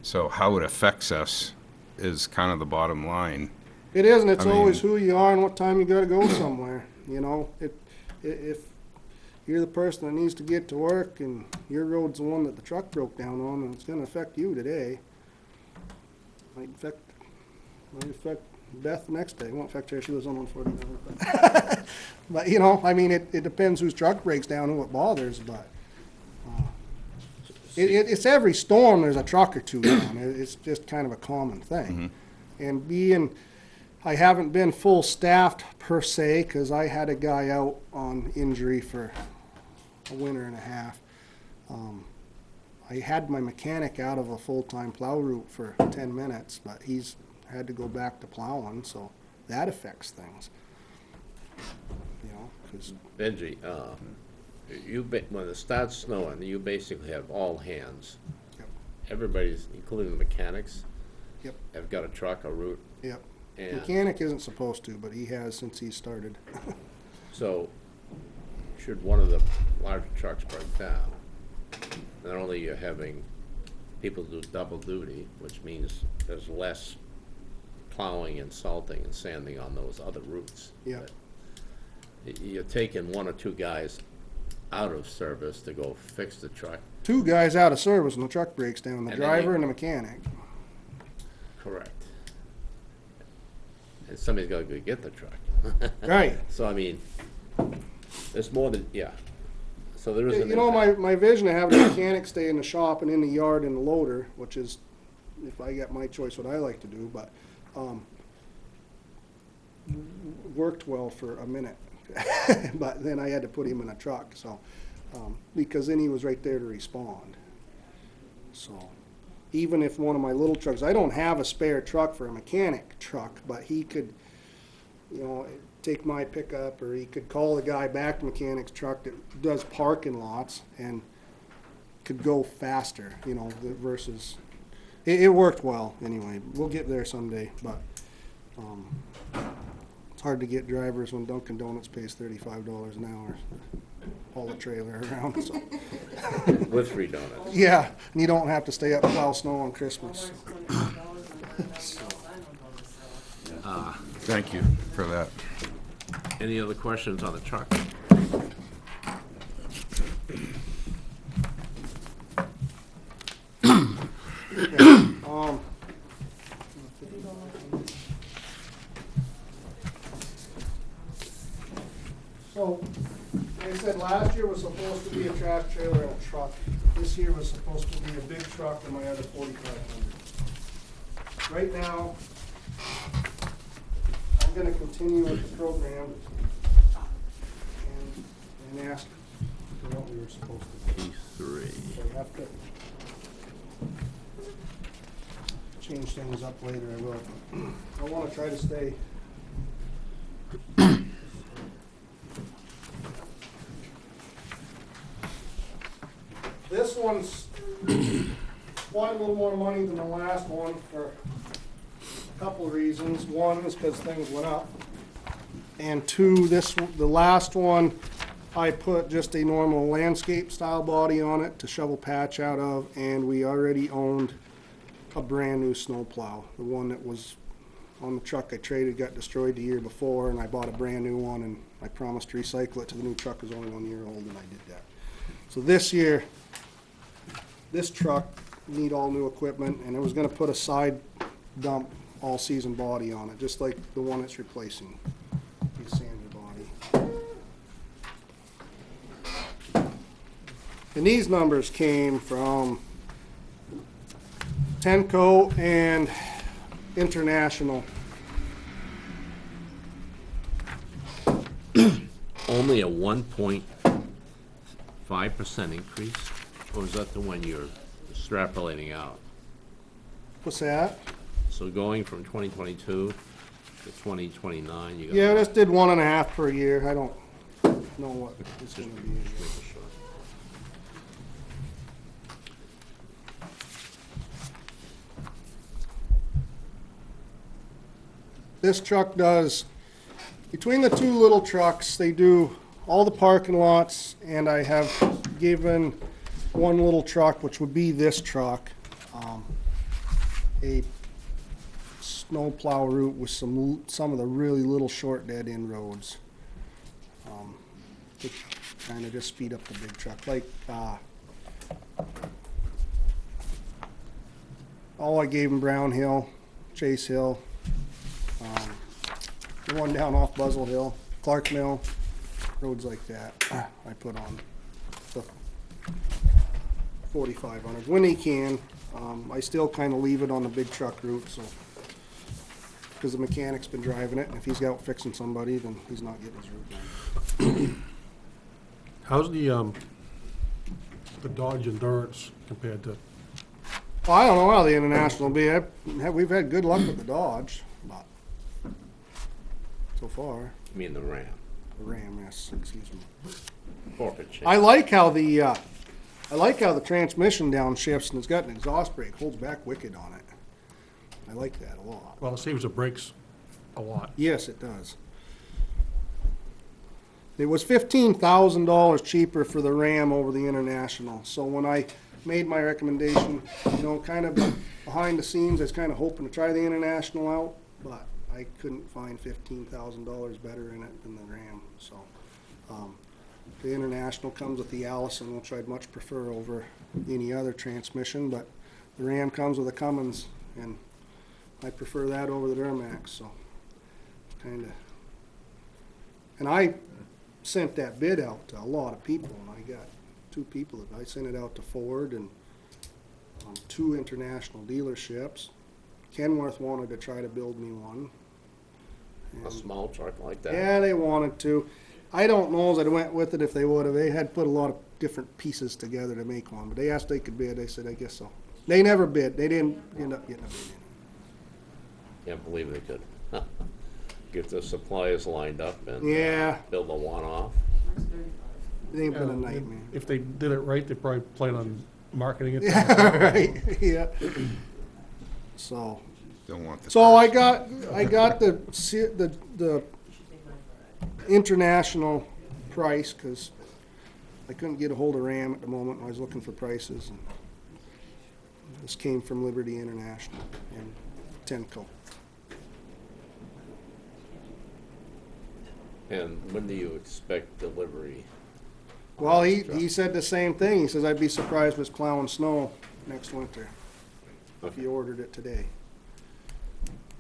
Speaker 3: So how it affects us is kind of the bottom line.
Speaker 2: It is, and it's
Speaker 3: I mean-
Speaker 2: always who you are and what time you gotta go somewhere, you know? If you're the person that needs to get to work and your road's the one that the truck broke down on, and it's gonna affect you today, might affect Beth the next day. It won't affect her, she lives on 149. But, but, you know, I mean, it depends whose truck breaks down and what bothers, but it's every storm there's a truck or two down. It's just kind of a common thing. And I haven't been full staffed per se, because I had a guy out on injury for a winter and a half. I had my mechanic out of a full-time plow route for 10 minutes, but he's had to go back to plowing, so that affects things. You know, 'cause
Speaker 1: Benji, when it starts snowing, you basically have all hands.
Speaker 2: Yep.
Speaker 1: Everybody's, including the mechanics.
Speaker 2: Yep.
Speaker 1: Have got a truck, a route,
Speaker 2: Yep.
Speaker 1: and
Speaker 2: Mechanic isn't supposed to, but he has since he started.
Speaker 1: so should one of the larger trucks break down, not only you're having people do double duty, which means there's less plowing and salting and sanding on those other routes.
Speaker 2: Yep.
Speaker 1: You're taking 1 or 2 guys out of service to go fix the truck.
Speaker 2: 2 guys out of service when the truck breaks down, the
Speaker 1: And then
Speaker 2: driver
Speaker 1: you-
Speaker 2: and the mechanic.
Speaker 1: Correct. And somebody's gotta go get the truck.
Speaker 2: Right.
Speaker 1: So, I mean, there's more than, yeah. So there is an
Speaker 2: You know,
Speaker 1: impact.
Speaker 2: my vision of having a mechanic stay in the shop and in the yard in the loader, which is, if I get my choice, what I like to do, but, worked well for a minute. But then I had to put him in a truck, so, because then he was right there to respond. So, even if one of my little trucks, I don't have a spare truck for a mechanic truck, but he could, you know, take my pickup, or he could call the guy back to mechanic's truck that does parking lots and could go faster, you know, versus, it worked well anyway. We'll get there someday, but, it's hard to get drivers when Dunkin' Donuts pays $35 an hour to haul a trailer around, so.
Speaker 1: With free donuts.
Speaker 2: Yeah, and you don't have to stay up and plow snow on Christmas.
Speaker 3: Thank you for that.
Speaker 1: Any other questions on the truck?
Speaker 2: Um, So, like I said, last year was supposed to be a track trailer and a truck. This year was supposed to be a big truck and my other 4,500. Right now, I'm gonna continue with the program and ask for what we were supposed to do.
Speaker 1: P3.
Speaker 2: So we have to change things up later, I will. I wanna try to stay. This one's quite a little more money than the last one for a couple of reasons. One is because things went up. And two, the last one, I put just a normal landscape style body on it to shovel patch out of, and we already owned a brand new snowplow. The one that was on the truck I traded got destroyed the year before, and I bought a brand new one, and I promised to recycle it till the new truck was only 1 year old, and I did that. So this year, this truck need all new equipment, and I was gonna put a side dump all-season body on it, just like the one it's replacing, the sander body. And these numbers came from Tenco and International.
Speaker 1: Only a 1.5% increase? Or is that the one you're extrapolating out?
Speaker 2: What's that?
Speaker 1: So going from 2022 to 2029, you got...
Speaker 2: Yeah, this did 1.5 per year. I don't know what it's gonna be.
Speaker 1: Making sure.
Speaker 2: This truck does, between the two little trucks, they do all the parking lots, and I have given one little truck, which would be this truck, a snowplow route with some of the really little short dead end roads. To kind of just speed up the big truck, like, all I gave him Brown Hill, Chase Hill, the one down off Buzzell Hill, Clark Mill, roads like that, I put on the 4,500. When he can, I still kind of leave it on the big truck route, so, because the mechanic's been driving it, and if he's out fixing somebody, then he's not getting his route done.
Speaker 6: How's the Dodge Endurance compared to,
Speaker 2: Well, I don't know how the International will be. We've had good luck with the Dodge, but so far,
Speaker 1: I mean the Ram.
Speaker 2: the Ram, yes, excuse me.
Speaker 1: Corporate change.
Speaker 2: I like how the transmission downshifts, and it's got an exhaust brake, holds back wicked on it. I like that a lot.
Speaker 6: well, it saves the brakes a lot.
Speaker 2: Yes, it does. It was $15,000 cheaper for the Ram over the International. So when I made my recommendation, kind of behind the scenes, I was kind of hoping to try the International out, but I couldn't find $15,000 better in it than the Ram. So the International comes with the Allison, which I'd much prefer over any other transmission, but the Ram comes with a Cummins, and I prefer that over the Duramax. So kind of, and I sent that bid out to a lot of people, and I got 2 people. I sent it out to Ford and 2 international dealerships. Kenworth wanted to try to build me one.
Speaker 1: A small truck like that.
Speaker 2: Yeah, they wanted to. I don't know as I went with it if they would have. They had put a lot of different pieces together to make one, but they asked if they could bid. I said, I guess so. They never bid. They didn't end up getting a bid.
Speaker 1: Can't believe they could. Get the suppliers lined up and
Speaker 2: Yeah,
Speaker 1: build a one-off.
Speaker 7: Mine's 35.
Speaker 2: it ain't been a
Speaker 6: Yeah,
Speaker 2: nightmare.
Speaker 6: If they did it right, they probably plan on marketing it.
Speaker 2: Yeah, right, yeah. So.
Speaker 3: Don't want the.
Speaker 2: So I
Speaker 3: first
Speaker 2: got the international price, because I couldn't get a hold of Ram at the moment. I was looking for prices, and this came from Liberty International and Tenco.
Speaker 1: And when do you expect delivery?
Speaker 2: Well, he said the same thing. He says, I'd be surprised if it's plowing snow next winter. if you ordered it today.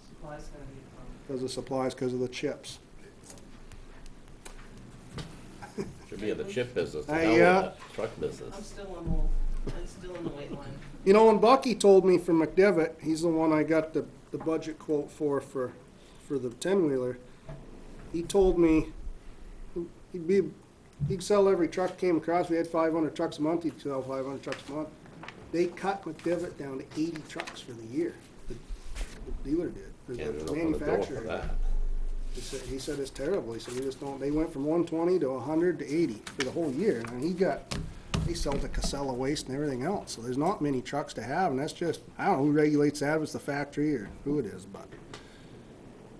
Speaker 7: Supply's gonna be a problem.
Speaker 2: Because of supplies, because of the chips.
Speaker 1: Should be in the chip business, the
Speaker 2: Hey,
Speaker 1: hell with
Speaker 2: yeah.
Speaker 1: that truck business.
Speaker 7: I'm still in the wait line.
Speaker 2: You know, and Bucky told me from McDevitt, he's the one I got the budget quote for the 10-wheeler. He told me he'd sell every truck came across. We had 500 trucks a month. He'd sell 500 trucks a month. They cut McDevitt down to 80 trucks for the year. The dealer did.
Speaker 1: Can't
Speaker 2: The
Speaker 1: even open the door
Speaker 2: manufacturer
Speaker 1: for
Speaker 2: did.
Speaker 1: that.
Speaker 2: He said it's terrible. He said we just don't. They went from 120 to 100 to 80 for the whole year. And they sell to Casella Waste and everything else. So there's not many trucks to have, and that's just, I don't know who regulates that, if it's the factory or who it is, but.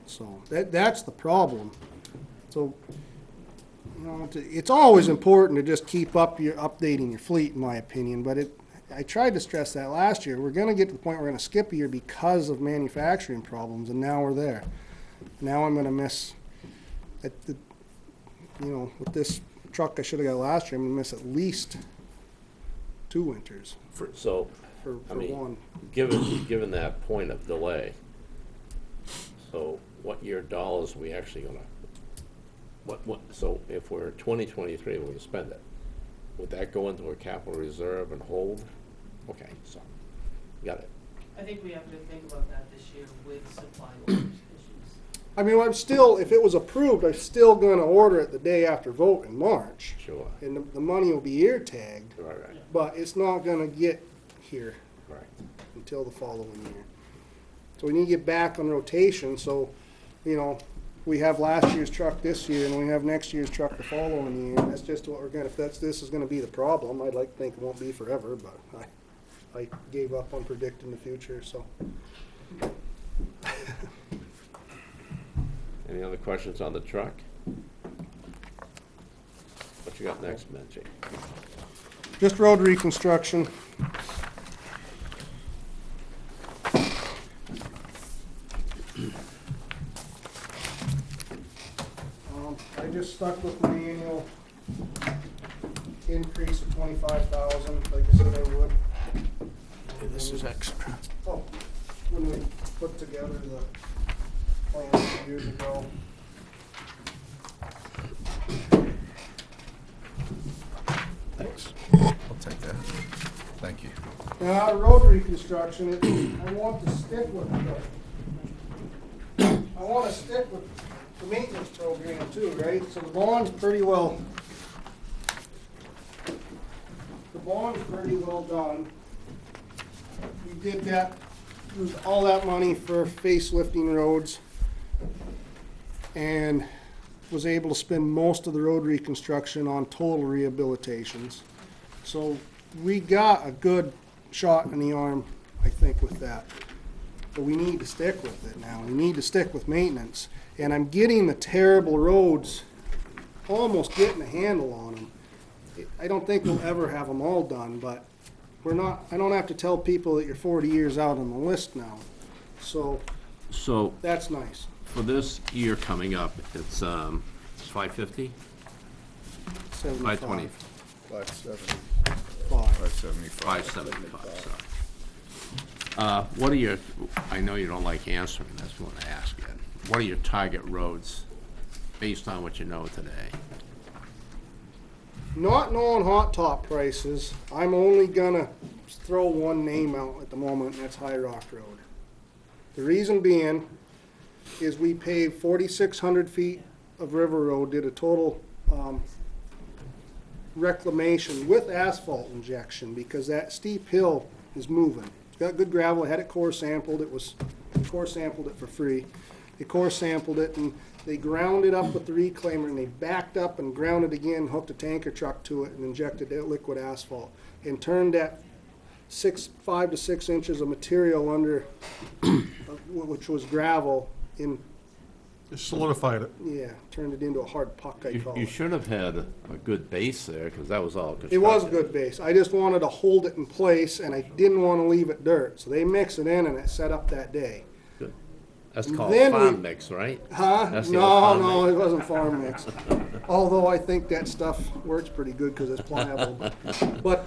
Speaker 2: So that's the problem. So, you know, it's always important to just keep updating your fleet, in my opinion, but I tried to stress that last year. We're gonna get to the point where we're gonna skip a year because of manufacturing problems, and now we're there. Now I'm gonna miss, you know, with this truck I should have got last year, I'm gonna miss at least 2 winters
Speaker 1: So,
Speaker 2: for
Speaker 1: I mean,
Speaker 2: one.
Speaker 1: given that point of delay, so what year dollars are we actually gonna, so if we're 2023, we're gonna spend it, would that go into a capital reserve and hold? Okay, so, got it.
Speaker 7: I think we have to think about that this year with supply orders issues.
Speaker 2: I mean, if it was approved, I'm still gonna order it the day after vote in March.
Speaker 1: Sure,
Speaker 2: And the money will be ear tagged,
Speaker 1: right,
Speaker 2: but it's not gonna get here
Speaker 1: right.
Speaker 2: until the following year. So we need to get back on rotation, so, you know, we have last year's truck this year, and we have next year's truck the following year. That's just what we're gonna, if this is gonna be the problem, I'd like to think it won't be forever, but I gave up on predicting the future, so.
Speaker 1: Any other questions on the truck? What you got next, Benji?
Speaker 2: Just road reconstruction. I just stuck with my annual increase of 25,000, like I said I would.
Speaker 6: This is extra.
Speaker 2: Oh, when we put together the plan a few years ago.
Speaker 3: Thanks. I'll take that. Thank you.
Speaker 2: Now, road reconstruction, I want to stick with the maintenance program too, right? So the bond's pretty well done. We did that, used all that money for facelifting roads and was able to spend most of the road reconstruction on total rehabilitations. So we got a good shot in the arm, I think, with that. But we need to stick with it now. We need to stick with maintenance. And I'm getting the terrible roads, almost getting a handle on them. I don't think we'll ever have them all done, but I don't have to tell people that you're 40 years out on the list now. So
Speaker 1: So,
Speaker 2: that's nice.
Speaker 1: for this year coming up, it's 550?
Speaker 2: 75.
Speaker 1: 520,
Speaker 2: 575.
Speaker 3: 575.
Speaker 1: 575, sorry. What are your, I know you don't like answering this, I want to ask you. What are your target roads based on what you know today?
Speaker 2: Not knowing hot top prices, I'm only gonna throw one name out at the moment, and that's High Rock Road. The reason being is we paved 4,600 feet of river road, did a total reclamation with asphalt injection, because that steep hill is moving. It's got good gravel, I had it core sampled, core sampled it for free. They core sampled it, and they ground it up with the reclaimer, and they backed up and ground it again, hooked a tanker truck to it, and injected that liquid asphalt, and turned that 5 to 6 inches of material under, which was gravel,
Speaker 6: Just solidified it.
Speaker 2: turned it into a hard puck, I call
Speaker 1: You
Speaker 2: it.
Speaker 1: should have had a good base there, because that was all
Speaker 2: It
Speaker 1: construction.
Speaker 2: was a good base. I just wanted to hold it in place, and I didn't want to leave it dirt. So they mix it in, and it set up that day.
Speaker 1: That's called
Speaker 2: Then
Speaker 1: farm
Speaker 2: we-
Speaker 1: mix, right?
Speaker 2: Huh?
Speaker 1: That's the old
Speaker 2: No,
Speaker 1: farm
Speaker 2: it wasn't farm mix. Although I think that stuff works pretty good because it's pliable. But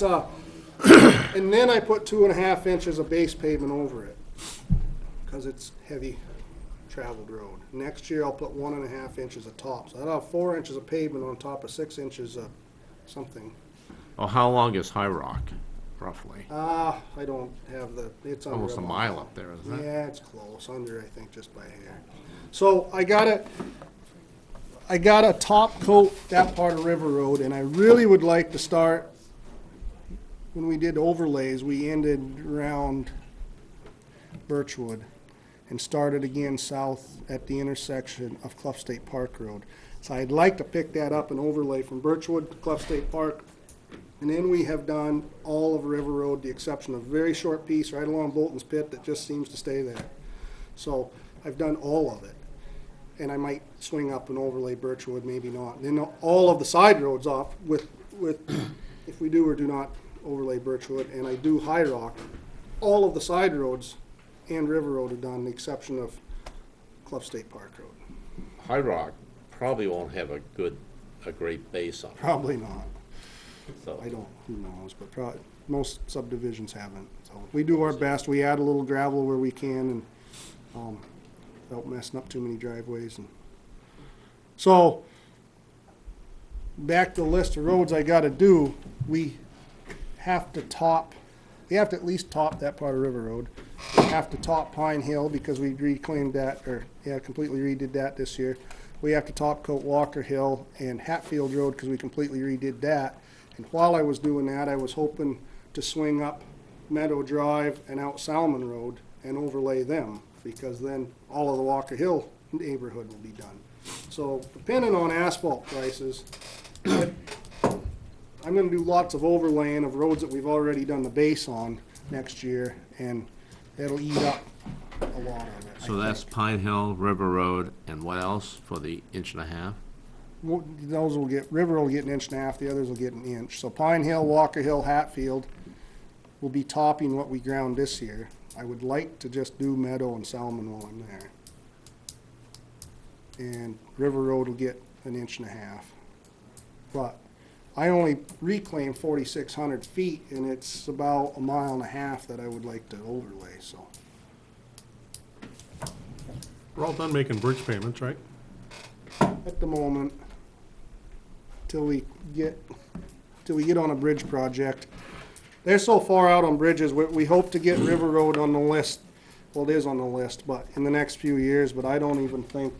Speaker 2: And then I put 2.5 inches of base pavement over it, because it's heavy traveled road. Next year, I'll put 1.5 inches of top, so I'll have 4 inches of pavement on top of 6 inches of something.
Speaker 1: Well, how long is High Rock, roughly?
Speaker 2: I don't have it's under
Speaker 1: Almost a mile up there, isn't it?
Speaker 2: Yeah, it's close, under, I think, just by a hair. So I gotta top coat that part of River Road, and I really would like to start, when we did overlays, we ended around Birchwood and started again south at the intersection of Clough State Park Road. So I'd like to pick that up and overlay from Birchwood to Clough State Park. And then we have done all of River Road, the exception of a very short piece right along Bolton's Pit that just seems to stay there. So I've done all of it. And I might swing up and overlay Birchwood, maybe not. Then all of the side roads off with if we do or do not overlay Birchwood, and I do High Rock, all of the side roads and River Road are done, the exception of Clough State Park Road.
Speaker 1: High Rock probably won't have a great base on it,
Speaker 2: Probably not.
Speaker 1: so.
Speaker 2: I don't, who knows, but probably, most subdivisions haven't. So we do our best. We add a little gravel where we can and, without messing up too many driveways. And so, back to the list of roads I gotta do, we have to at least top that part of River Road. We have to top Pine Hill because we reclaimed that, completely redid that this year. We have to top coat Walker Hill and Hatfield Road because we completely redid that. And while I was doing that, I was hoping to swing up Meadow Drive and out Salmon Road and overlay them, because then all of the Walker Hill neighborhood will be done. So depending on asphalt prices, I'm gonna do lots of overlaying of roads that we've already done the base on next year, and that'll eat up a lot of it.
Speaker 1: So that's Pine Hill, River Road, and what else for the 1.5 inch?
Speaker 2: Those will get, River will get 1.5 inches, the others will get 1 inch. So Pine Hill, Walker Hill, Hatfield will be topping what we ground this year. I would like to just do Meadow and Salmon while I'm there. And River Road will get 1.5 inches. But I only reclaim 4,600 feet, and it's about 1.5 miles that I would like to overlay, so.
Speaker 6: We're all done making bridge payments, right?
Speaker 2: At the moment, till we get on a bridge project. They're so far out on bridges, we hope to get River Road on the list. Well, it is on the list, but in the next few years, but I don't even think,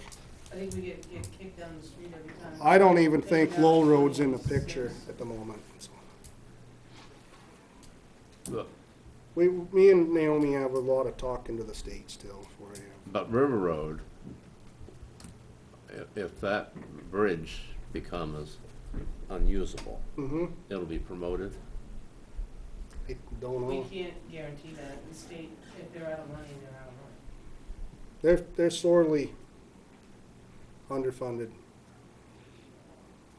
Speaker 7: I think we get kicked down the street every time.
Speaker 2: I don't even think Low Road's in the picture at the moment. So.
Speaker 1: Look,
Speaker 2: Me and Naomi have a lot of talking to the state still for you.
Speaker 1: but River Road, if that bridge becomes unusable,
Speaker 2: Mm-hmm.
Speaker 1: it'll be promoted.
Speaker 2: I don't
Speaker 7: We
Speaker 2: know.
Speaker 7: can't guarantee that. The state, if they're out of money, they're out of money.
Speaker 2: They're sorely underfunded.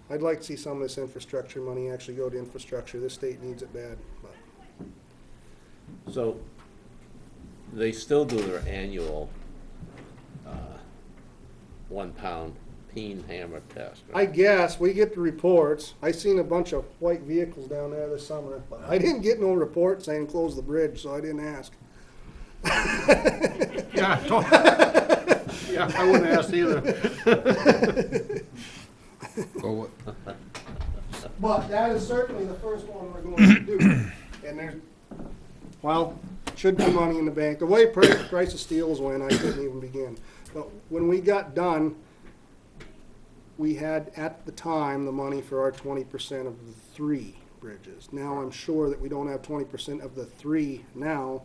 Speaker 2: I'd like to see some of this infrastructure money actually go to infrastructure. This state needs it bad, but.
Speaker 1: So they still do their annual 1 pound peen hammer test,
Speaker 2: I
Speaker 1: right?
Speaker 2: guess, we get the reports. I seen a bunch of white vehicles down there this summer, but I didn't get no report saying close the bridge, so I didn't ask.
Speaker 6: Yeah, yeah, I wouldn't ask either.
Speaker 3: Well,
Speaker 2: But that is certainly the first one we're going to do. And there's, well, should be money in the bank. The way price of steels went, I couldn't even begin. But when we got done, we had, at the time, the money for our 20% of the 3 bridges. Now I'm sure that we don't have 20% of the 3 now.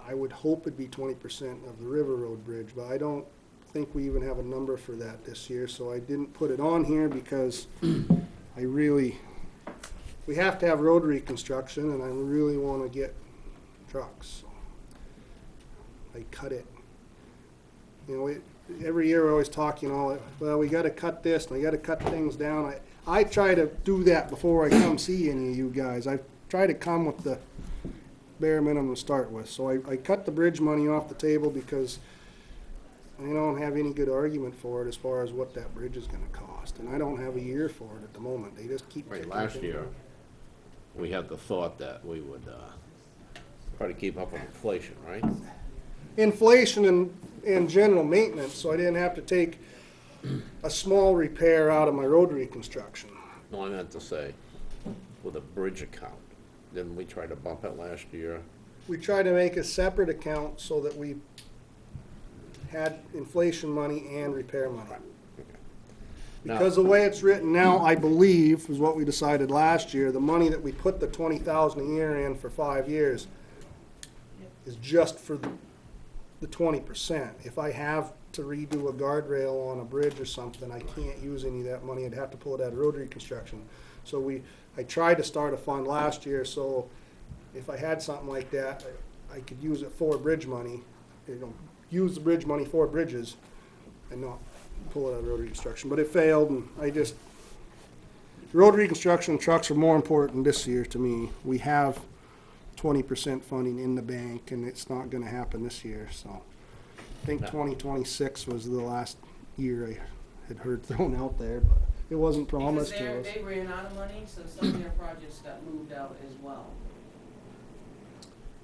Speaker 2: I would hope it'd be 20% of the River Road Bridge, but I don't think we even have a number for that this year, so I didn't put it on here because we have to have road reconstruction, and I really want to get trucks. So I cut it. You know, every year we always talk, well, we got to cut this, and we got to cut things down. I try to do that before I come see any of you guys. I try to come with the bare minimum to start with. So I cut the bridge money off the table because I don't have any good argument for it as far as what that bridge is going to cost. And I don't have a year for it at the moment. They just keep
Speaker 1: Right,
Speaker 2: kicking
Speaker 1: last
Speaker 2: it
Speaker 1: year,
Speaker 2: down.
Speaker 1: we had the thought that we would try to keep up with inflation, right?
Speaker 2: Inflation and general maintenance, so I didn't have to take a small repair out of my road reconstruction.
Speaker 1: No, I meant to say, with a bridge account, didn't we try to bump it last year?
Speaker 2: We tried to make a separate account so that we had inflation money and repair money.
Speaker 1: Now-
Speaker 2: Because the way it's written now, I believe, is what we decided last year, the money that we put the 20,000 a year in for 5 years is just for the 20%. If I have to redo a guardrail on a bridge or something, I can't use any of that money, I'd have to pull it out of road reconstruction. So I tried to start a fund last year, so if I had something like that, I could use it for bridge money, use the bridge money for bridges and not pull it out of road reconstruction. But it failed, and road reconstruction trucks are more important this year to me. We have 20% funding in the bank, and it's not gonna happen this year, so. I think 2026 was the last year I had heard thrown out there, but it wasn't promised to us.
Speaker 7: Because they ran out of money, so some of their projects got moved out as well.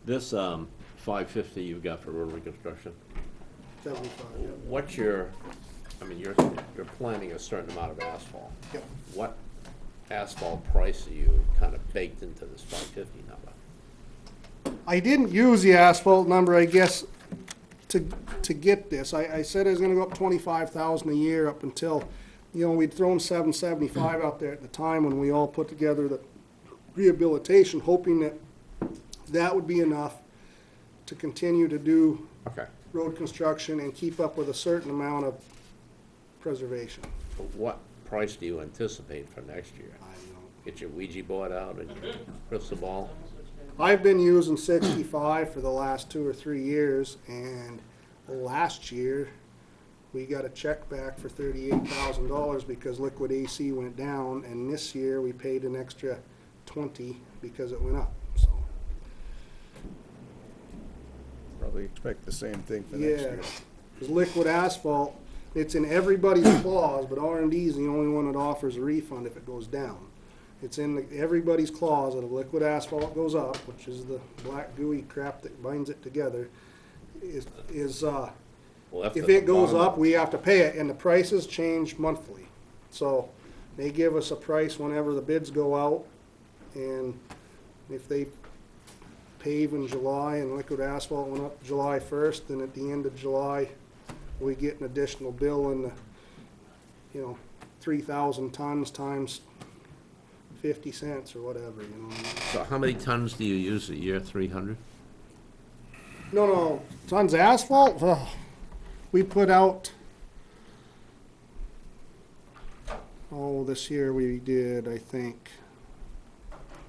Speaker 1: This 550 you've got for road reconstruction,
Speaker 2: 75, yeah.
Speaker 1: what's your, I mean, you're planning a certain amount of asphalt.
Speaker 2: Yep.
Speaker 1: What asphalt price are you kind of baked into this 550 number?
Speaker 2: I didn't use the asphalt number, I guess, to get this. I said I was gonna go up 25,000 a year up until, we'd thrown 775 out there at the time when we all put together the rehabilitation, hoping that that would be enough to continue to do
Speaker 1: Okay.
Speaker 2: road construction and keep up with a certain amount of preservation.
Speaker 1: What price do you anticipate for next year?
Speaker 2: I don't know.
Speaker 1: Get your Ouija board out and your crystal ball?
Speaker 2: I've been using 65 for the last 2 or 3 years, and last year, we got a check back for $38,000 because liquid AC went down, and this year, we paid an extra 20 because it went up, so.
Speaker 4: Probably expect the same thing for next
Speaker 2: Yeah,
Speaker 4: year.
Speaker 2: because liquid asphalt, it's in everybody's clause, but R&D is the only one that offers a refund if it goes down. It's in everybody's clause that if liquid asphalt goes up, which is the black gooey crap that binds it together,
Speaker 1: Well, that's
Speaker 2: if
Speaker 1: the
Speaker 2: it goes
Speaker 1: bottom.
Speaker 2: up, we have to pay it, and the prices change monthly. So they give us a price whenever the bids go out, and if they pave in July and liquid asphalt went up July 1st, then at the end of July, we get an additional bill in the, 3,000 tons times 50 cents or whatever,
Speaker 1: So how many tons do you use a year, 300?
Speaker 2: No, tons of asphalt, we put out, this year we did, I think,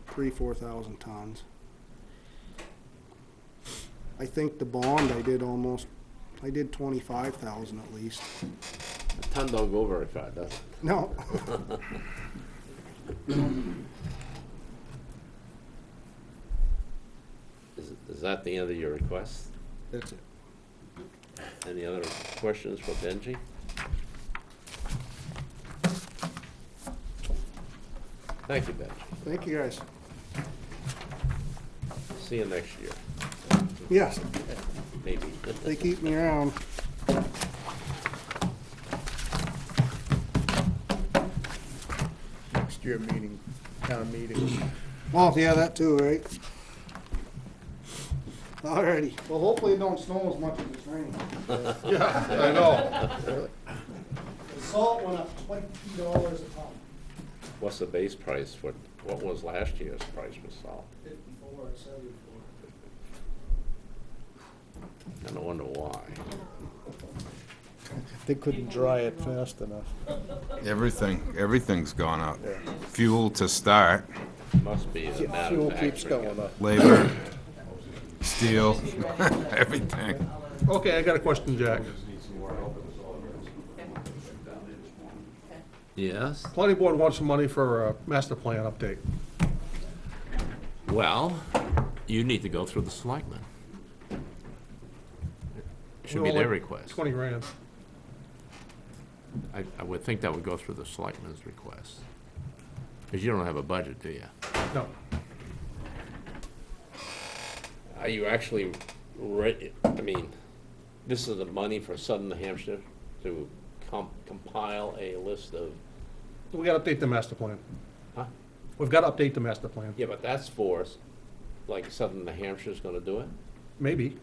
Speaker 2: 4,000 tons. I think the bond I did 25,000 at least.
Speaker 1: A ton don't go very far, does it?
Speaker 2: No,
Speaker 1: Is that the end of your request?
Speaker 2: that's it.
Speaker 1: Any other questions for Benji? Thank you, Benji.
Speaker 2: Thank you, guys.
Speaker 1: See you next year,
Speaker 2: Yes,
Speaker 1: maybe.
Speaker 2: they keep me around.
Speaker 4: Next year meeting, town meeting.
Speaker 2: Oh, yeah, that too, right? Alrighty, well, hopefully it don't snow as much as it's raining.
Speaker 6: I know.
Speaker 2: The salt went up $20 a ton.
Speaker 1: What's the base price for, what was last year's price for salt?
Speaker 2: 54 or 74.
Speaker 1: I don't wonder why.
Speaker 4: They couldn't dry it fast enough.
Speaker 3: Everything's gone up. Fuel to start,
Speaker 1: Must be the
Speaker 4: Fuel keeps
Speaker 1: manufacturing.
Speaker 4: going up.
Speaker 3: labor, steel, everything.
Speaker 6: Okay, I got a question, Jack.
Speaker 1: Yes?
Speaker 6: Planning board wants some money for a master plan update.
Speaker 1: Well, you need to go through the selectmen. Should be
Speaker 6: Well,
Speaker 1: their
Speaker 6: like
Speaker 1: request.
Speaker 6: 20 grand.
Speaker 1: I would think that would go through the selectmen's request. Because you don't have a budget, do you?
Speaker 6: No.
Speaker 1: Are you actually ready, I mean, this is the money for Southern New Hampshire to compile a list of,
Speaker 6: We gotta update the master plan.
Speaker 1: huh?
Speaker 6: We've gotta update the master plan.
Speaker 1: Yeah, but that's for, like, Southern New Hampshire's gonna do it?
Speaker 6: Maybe.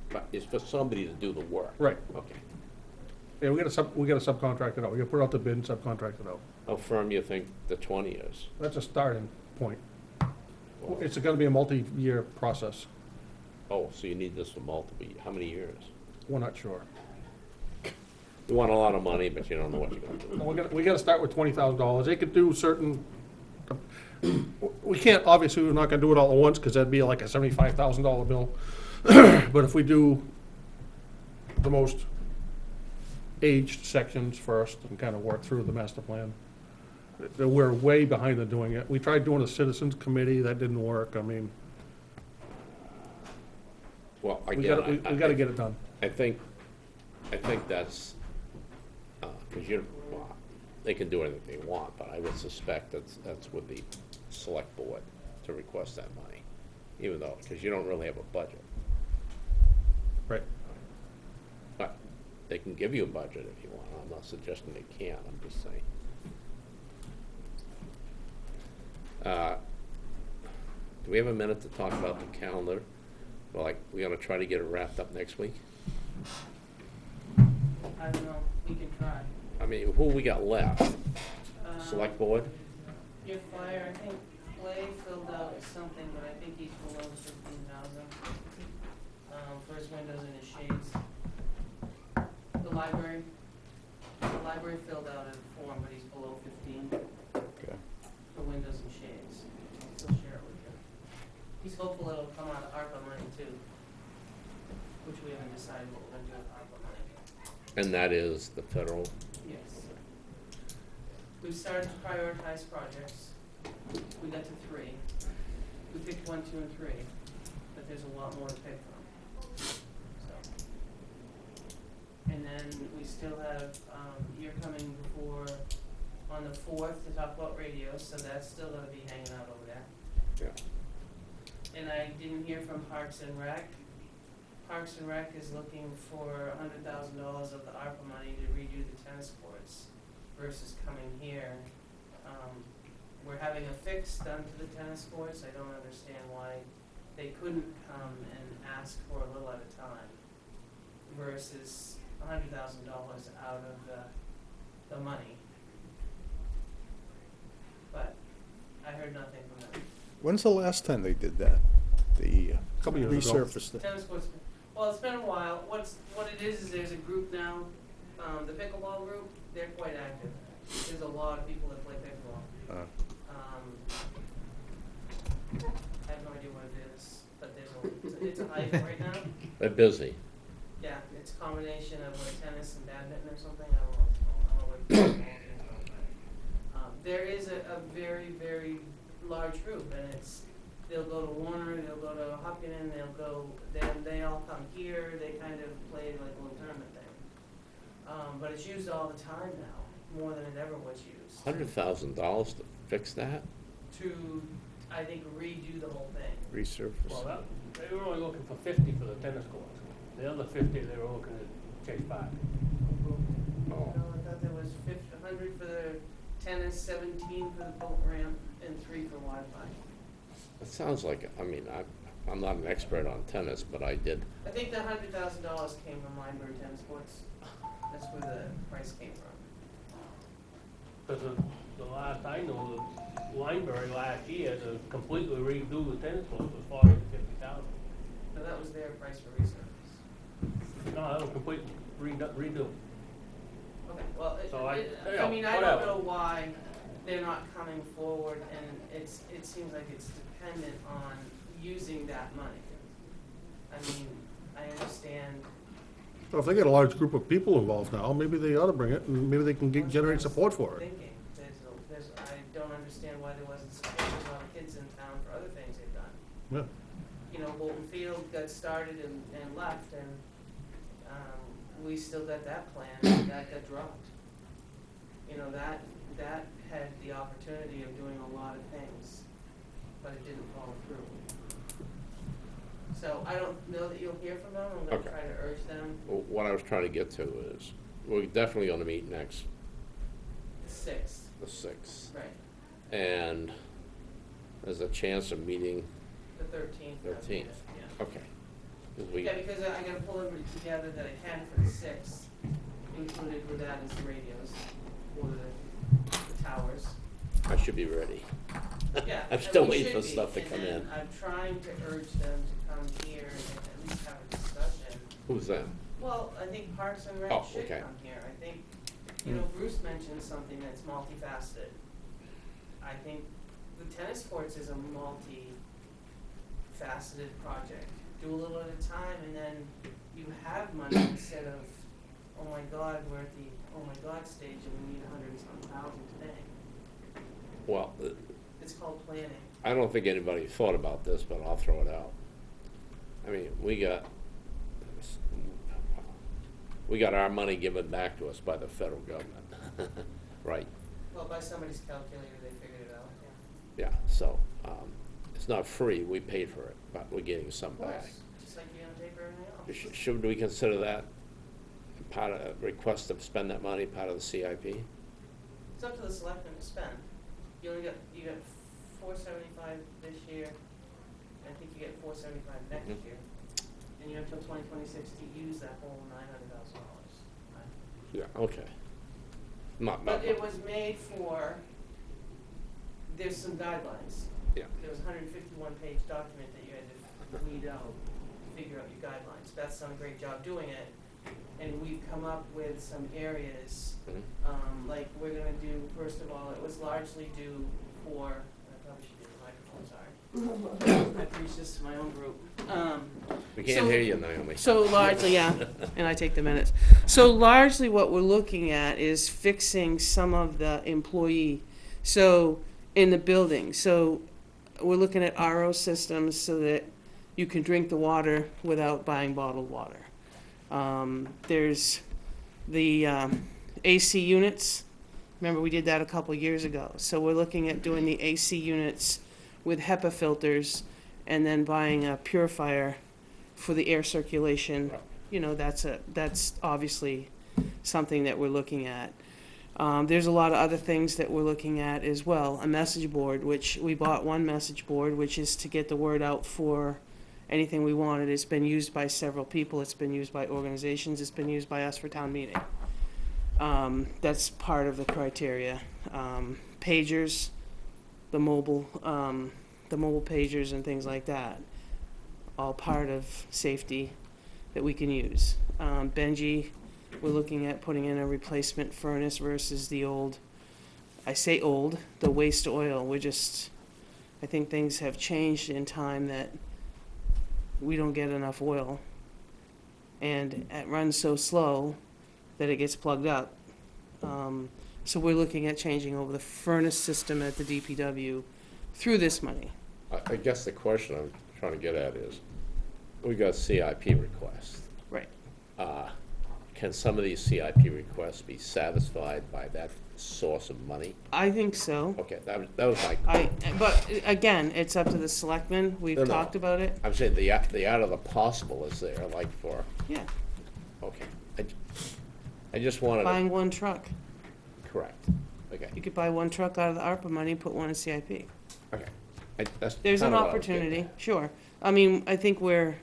Speaker 1: But it's for somebody to do the work.
Speaker 6: Right.
Speaker 1: Okay.
Speaker 6: Yeah, we gotta subcontract it out. We gotta put it out to bid and subcontract it out.
Speaker 1: How firm you think the 20 is?
Speaker 6: That's a starting point. It's gonna be a multi-year process.
Speaker 1: Oh, so you need this for multiple, how many years?
Speaker 6: We're not sure.
Speaker 1: You want a lot of money, but you don't know what you're gonna do.
Speaker 6: Well, we gotta start with $20,000. They could do certain, we can't, obviously, we're not gonna do it all at once, because that'd be like a $75,000 bill. But if we do the most aged sections first and kind of work through the master plan, we're way behind in doing it. We tried doing a citizens committee, that didn't work. I mean,
Speaker 1: Well,
Speaker 6: we
Speaker 1: again,
Speaker 6: gotta get it done.
Speaker 1: I think that's, because well, they can do anything they want, but I would suspect that's with the select board to request that money, even though, because you don't really have a budget.
Speaker 6: Right.
Speaker 1: But they can give you a budget if you want. I'm not suggesting they can't, I'm just saying. Do we have a minute to talk about the calendar? Well, like, we're gonna try to get it wrapped up next week?
Speaker 7: I don't know, we can try.
Speaker 1: I mean, who we got left? Select board?
Speaker 7: Your flyer, I think Clay filled out something, but I think he's below 15,000. For his windows and his shades. The library filled out a form, but he's below 15
Speaker 1: Okay.
Speaker 7: for windows and shades. I'll still share it with you. He's hopeful it'll come out of ARPA money too, which we haven't decided what we're gonna do with ARPA money.
Speaker 1: And that is the federal,
Speaker 7: Yes. We've started to prioritize projects. We got to 3. We picked 1, 2, and 3, but there's a lot more to pick from. So. And then we still have, you're coming before, on the 4th to talk about radios, so that's still gonna be hanging out over there.
Speaker 1: yeah.
Speaker 7: And I didn't hear from Parks and Rec. Parks and Rec is looking for $100,000 of the ARPA money to redo the tennis courts versus coming here. We're having a fix done to the tennis courts. I don't understand why they couldn't come and ask for a little at a time versus $100,000 out of the money. But I heard nothing from them.
Speaker 8: When's the last time they did that? The
Speaker 6: Couple years ago.
Speaker 8: resurfaced it?
Speaker 7: Tennis courts, well, it's been a while. What it is there's a group now, the pickleball group, they're quite active. There's a lot of people that play pickleball. I have no idea what it is, but it's a hype right now.
Speaker 1: They're busy.
Speaker 7: Yeah, it's a combination of like tennis and badminton or something. I don't know what it's called. There is a very, very large group, and they'll go to Warner, they'll go to Hopkinen, then they all come here. They kind of play like a little tournament thing. But it's used all the time now, more than it ever was used.
Speaker 1: $100,000 to fix that?
Speaker 7: To, I think, redo the whole thing.
Speaker 8: Resurfaced.
Speaker 9: Well, they were only looking for 50 for the tennis courts. The other 50 they were looking to chase back.
Speaker 7: No, I thought there was 100 for the tennis, 17 for the boat ramp, and 3 for Wi-Fi.
Speaker 1: It sounds like, I mean, I'm not an expert on tennis, but I did.
Speaker 7: I think the $100,000 came from library tennis courts. That's where the price came from.
Speaker 9: Because the last I know, the Lineberry last year to completely redo the tennis courts was 40 to 50,000.
Speaker 7: So that was their price for resurface.
Speaker 9: No, that was complete redo.
Speaker 7: Okay, well,
Speaker 9: So
Speaker 7: I
Speaker 9: yeah,
Speaker 7: mean, I don't
Speaker 9: whatever.
Speaker 7: know why they're not coming forward, and it seems like it's dependent on using that money. I mean, I understand.
Speaker 6: So if they get a large group of people involved now, maybe they ought to bring it, and maybe they can generate support for it.
Speaker 7: Thinking, I don't understand why there wasn't support. There's a lot of kids in town for other things they've done.
Speaker 6: Yeah.
Speaker 7: You know, Bolton Field got started and left, and we still got that plan, and that got dropped. You know, that had the opportunity of doing a lot of things, but it didn't follow through. So I don't know that you'll hear from them, I'm gonna
Speaker 1: Okay.
Speaker 7: try to urge them
Speaker 1: What I was trying to get to is, we're definitely gonna meet next,
Speaker 7: the sixth,
Speaker 1: the 6th.
Speaker 7: right,
Speaker 1: And there's a chance of meeting,
Speaker 7: the 13th.
Speaker 1: 13th.
Speaker 7: Yeah.
Speaker 1: okay. 'Cause we,
Speaker 7: Yeah, because I gotta pull everybody together that I can for the 6th, included with that is the radios, or the towers.
Speaker 1: I should be ready.
Speaker 7: Yeah.
Speaker 1: I'm
Speaker 7: and
Speaker 1: still
Speaker 7: we
Speaker 1: waiting
Speaker 7: should
Speaker 1: for
Speaker 7: be,
Speaker 1: stuff to
Speaker 7: and
Speaker 1: come
Speaker 7: then
Speaker 1: in.
Speaker 7: I'm trying to urge them to come here and at least have a discussion.
Speaker 1: Who's them?
Speaker 7: Well, I think Parks and Rec
Speaker 1: Oh,
Speaker 7: should
Speaker 1: okay.
Speaker 7: come here. I think, you know, Bruce mentioned something that's multifaceted. I think the tennis courts is a multi-faceted project. Do a little at a time, and then you have money instead of, oh my God, we're at the oh my God stage and we need 100 and some thousand today.
Speaker 1: Well,
Speaker 7: It's called planning.
Speaker 1: I don't think anybody thought about this, but I'll throw it out. I mean, we got our money given back to us by the federal government, right?
Speaker 7: Well, by somebody's calculator, they figured it out, yeah.
Speaker 1: Yeah, so, it's not free, we paid for it, but we're getting some
Speaker 7: Of
Speaker 1: back.
Speaker 7: course, just like you're gonna pay for everything else.
Speaker 1: Should we consider that part of, request to spend that money, part of the CIP?
Speaker 7: It's up to the selectmen to spend. You got $475 this year, and I think you get $475 next
Speaker 1: Mhm.
Speaker 7: year. And you have till 2026 to use that whole $900,000.
Speaker 1: Yeah, okay. Not,
Speaker 7: But it was made for, there's some guidelines.
Speaker 1: yeah,
Speaker 7: There was a 151-page document that you had to weed out, figure out your guidelines. Beth's done a great job doing it, and we've come up with some areas,
Speaker 1: mhm.
Speaker 7: like we're gonna do, first of all, it was largely due for, I probably should do the microphone, sorry. I preach this to my own group.
Speaker 1: We can't
Speaker 7: So-
Speaker 1: hear you, Naomi.
Speaker 7: So largely, yeah, and I take the minutes. So largely what we're looking at is fixing some of the employee, so in the building. So we're looking at RO systems so that you can drink the water without buying bottled water. There's the AC units. Remember, we did that a couple years ago. So we're looking at doing the AC units with HEPA filters and then buying a purifier for the air circulation. You know, that's obviously something that we're looking at. There's a lot of other things that we're looking at as well. A message board, which we bought one message board, which is to get the word out for anything we wanted. It's been used by several people. It's been used by organizations. It's been used by us for town meeting. That's part of the criteria. Pagers, the mobile pagers and things like that, all part of safety that we can use. Benji, we're looking at putting in a replacement furnace versus the old, I say old, the waste oil. I think things have changed in time that we don't get enough oil. And it runs so slow that it gets plugged up. So we're looking at changing over the furnace system at the DPW through this money.
Speaker 1: I guess the question I'm trying to get at is, we got CIP requests.
Speaker 7: Right.
Speaker 1: Can some of these CIP requests be satisfied by that source of money?
Speaker 7: I think so.
Speaker 1: Okay, that was my,
Speaker 7: But again, it's up to the selectmen. We've
Speaker 1: No, no.
Speaker 7: talked about it.
Speaker 1: I'm saying the art of the possible is there, like for,
Speaker 7: Yeah,
Speaker 1: okay. I just wanted to,
Speaker 7: buying one truck.
Speaker 1: correct, okay,
Speaker 7: You could buy one truck out of the ARPA money, put one in CIP.
Speaker 1: okay. That's
Speaker 7: There's an
Speaker 1: kinda what I was getting
Speaker 7: opportunity,
Speaker 1: at.
Speaker 7: sure. I mean, I think we're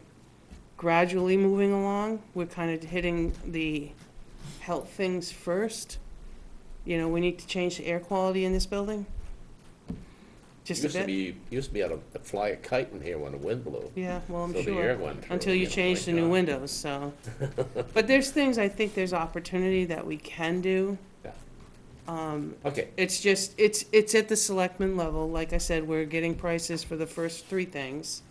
Speaker 7: gradually moving along. We're kind of hitting the health things first. You know, we need to change the air quality in this building. Just a bit.
Speaker 1: Used to be able to fly a kite in here when the wind blew.
Speaker 7: Yeah, well, I'm
Speaker 1: So the air
Speaker 7: sure.
Speaker 1: went through,
Speaker 7: Until you
Speaker 1: know,
Speaker 7: change the
Speaker 1: thank
Speaker 7: new
Speaker 1: God.
Speaker 7: windows, so. But there's things, I think there's opportunity that we can do.
Speaker 1: Yeah. Okay,
Speaker 7: It's just, it's at the selectmen level. Like I said, we're getting prices for the first three things.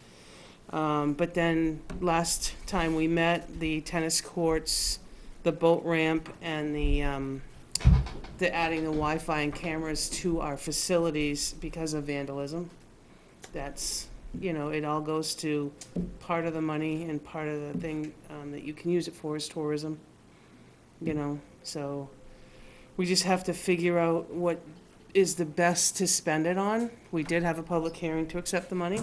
Speaker 7: But then, last time we met, the tennis courts, the boat ramp, and the adding the Wi-Fi and cameras to our facilities because of vandalism. That's, you know, it all goes to part of the money, and part of the thing that you can use it for is tourism. You know, so we just have to figure out what is the best to spend it on. We did have a public hearing to accept the money.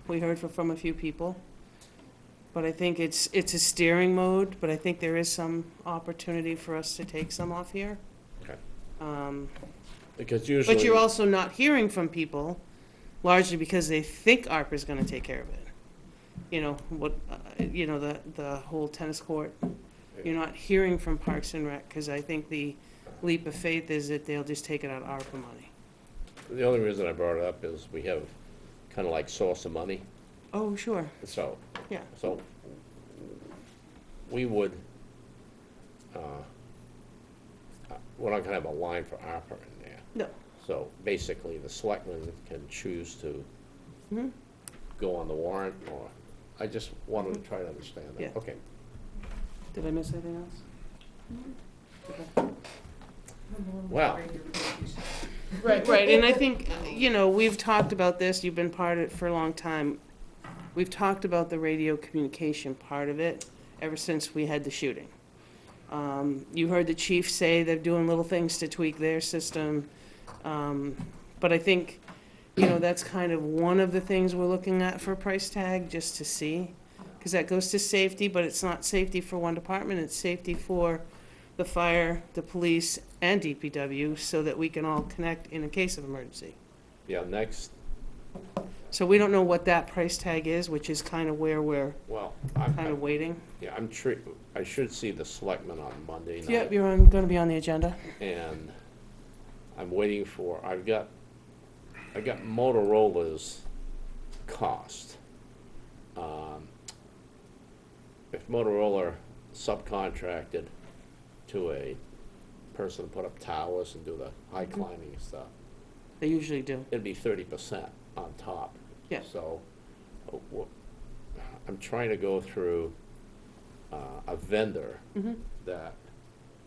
Speaker 7: We heard from a few people. But I think it's a steering mode, but I think there is some opportunity for us to take some off here.
Speaker 1: Okay.
Speaker 7: Um,
Speaker 1: Because usually.
Speaker 7: But you're also not hearing from people largely because they think ARPA's gonna take care of it. You know, the whole tennis court. You're not hearing from Parks and Rec, because I think the leap of faith is that they'll just take it out of ARPA money.
Speaker 1: The only reason I brought it up is we have kind of like source of money,
Speaker 7: Oh, sure,
Speaker 1: so.
Speaker 7: yeah.
Speaker 1: So we would, we're not gonna have a line for ARPA in there.
Speaker 7: No.
Speaker 1: So basically, the selectmen can choose to
Speaker 7: Mhm.
Speaker 1: go on the warrant, or, I just wanted to try to understand that.
Speaker 7: Yeah.
Speaker 1: Okay.
Speaker 7: Did I miss anything else?
Speaker 1: Well,
Speaker 7: Right, and I think, we've talked about this, you've been part of it for a long time. We've talked about the radio communication part of it ever since we had the shooting. You heard the chief say they're doing little things to tweak their system. But I think, that's kind of one of the things we're looking at for a price tag, just to see. Because that goes to safety, but it's not safety for one department, it's safety for the fire, the police, and DPW, so that we can all connect in a case of emergency.
Speaker 1: yeah, next,
Speaker 7: So we don't know what that price tag is, which is kind of where we're
Speaker 1: well,
Speaker 7: kind of waiting.
Speaker 1: yeah, I should see the selectmen on Monday night.
Speaker 7: Yep, you're gonna be on the agenda.
Speaker 1: And I'm waiting for, I got Motorola's cost. If Motorola subcontracted to a person to put up towers and do the high climbing and stuff,
Speaker 7: They usually do.
Speaker 1: it'd be 30% on top.
Speaker 7: Yeah.
Speaker 1: So, I'm trying to go through a vendor that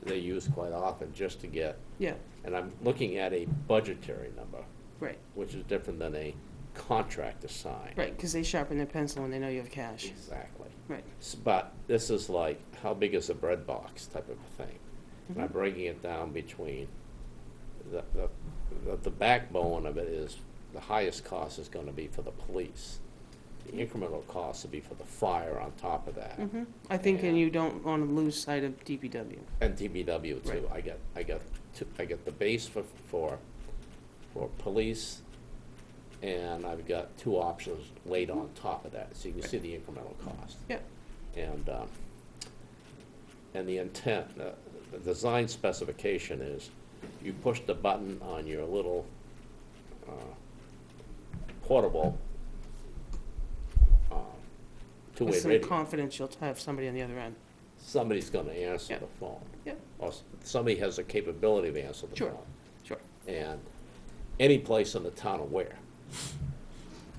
Speaker 1: they use quite often just to get,
Speaker 7: Yeah,
Speaker 1: and I'm looking at a budgetary number,
Speaker 7: right,
Speaker 1: which is different than a contract assigned.
Speaker 7: right, because they sharpen their pencil when they know you have cash.
Speaker 1: Exactly.
Speaker 7: Right.
Speaker 1: But this is like, how big is a bread box type of a thing? And I'm breaking it down between, the backbone of it is, the highest cost is gonna be for the police. The incremental cost will be for the fire on top of that.
Speaker 7: I think,
Speaker 1: Yeah.
Speaker 7: and you don't want to lose sight of DPW.
Speaker 1: And DPW too.
Speaker 7: Right.
Speaker 1: I got the base for police, and I've got two options laid on top of that, so you can see the incremental cost.
Speaker 7: Yeah.
Speaker 1: And the intent, the design specification is, you push the button on your little portable two-way
Speaker 7: With some
Speaker 1: radio.
Speaker 7: confidence you'll have somebody on the other end.
Speaker 1: Somebody's gonna answer
Speaker 7: Yeah.
Speaker 1: the phone.
Speaker 7: Yeah.
Speaker 1: Or somebody has the capability of answering the
Speaker 7: Sure.
Speaker 1: phone.
Speaker 7: Sure.
Speaker 1: And any place in the town of Ware.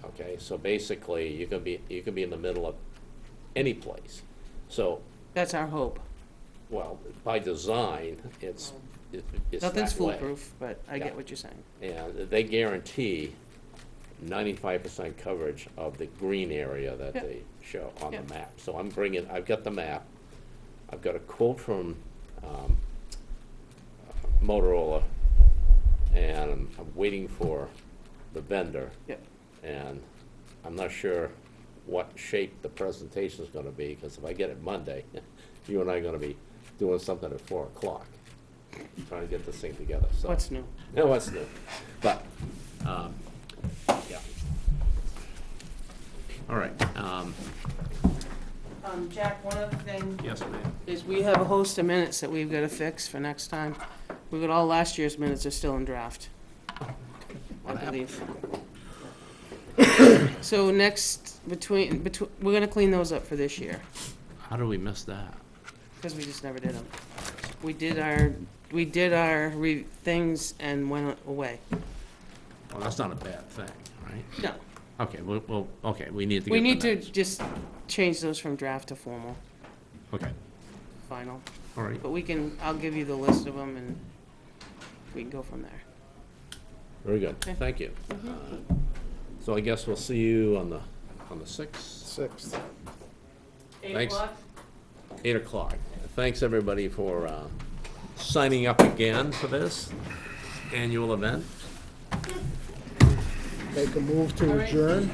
Speaker 1: Okay, so basically, you can be in the middle of any place. So,
Speaker 7: That's our hope.
Speaker 1: well, by design, it's
Speaker 7: Nothing's
Speaker 1: that way.
Speaker 7: foolproof, but I
Speaker 1: Yeah.
Speaker 7: get what you're saying.
Speaker 1: And they guarantee 95% coverage of the green area that
Speaker 7: Yeah.
Speaker 1: they show on the
Speaker 7: Yeah.
Speaker 1: map. So I've got the map, I've got a quote from Motorola, and I'm waiting for the vendor.
Speaker 7: Yep.
Speaker 1: And I'm not sure what shape the presentation's gonna be, because if I get it Monday, you and I are gonna be doing something at 4 o'clock, trying to get this thing together, so.
Speaker 7: What's new?
Speaker 1: No, what's new? But, yeah. All right,
Speaker 7: Jack, one other thing
Speaker 1: yes, ma'am.
Speaker 7: is we have a host of minutes that we've got to fix for next time. We've got all last year's minutes are still in draft, I believe. So next, between, we're gonna clean those up for this year,
Speaker 1: How do we miss that?
Speaker 7: because we just never did them. We did our things and went away.
Speaker 1: Well, that's not a bad thing, right?
Speaker 7: No,
Speaker 1: Okay, okay, we need to get
Speaker 7: we
Speaker 1: the
Speaker 7: need to
Speaker 1: next.
Speaker 7: just change those from draft to formal,
Speaker 1: Okay,
Speaker 7: final.
Speaker 1: all right,
Speaker 7: But I'll give you the list of them and we can go from there.
Speaker 1: very good,
Speaker 7: Okay.
Speaker 1: thank you. So I guess we'll see you on the 6th,
Speaker 8: 6th.
Speaker 7: 8
Speaker 1: Thanks.
Speaker 7: o'clock?
Speaker 1: 8 o'clock. Thanks, everybody, for signing up again for this annual event.
Speaker 8: Make a move to
Speaker 7: All right.
Speaker 8: adjourn.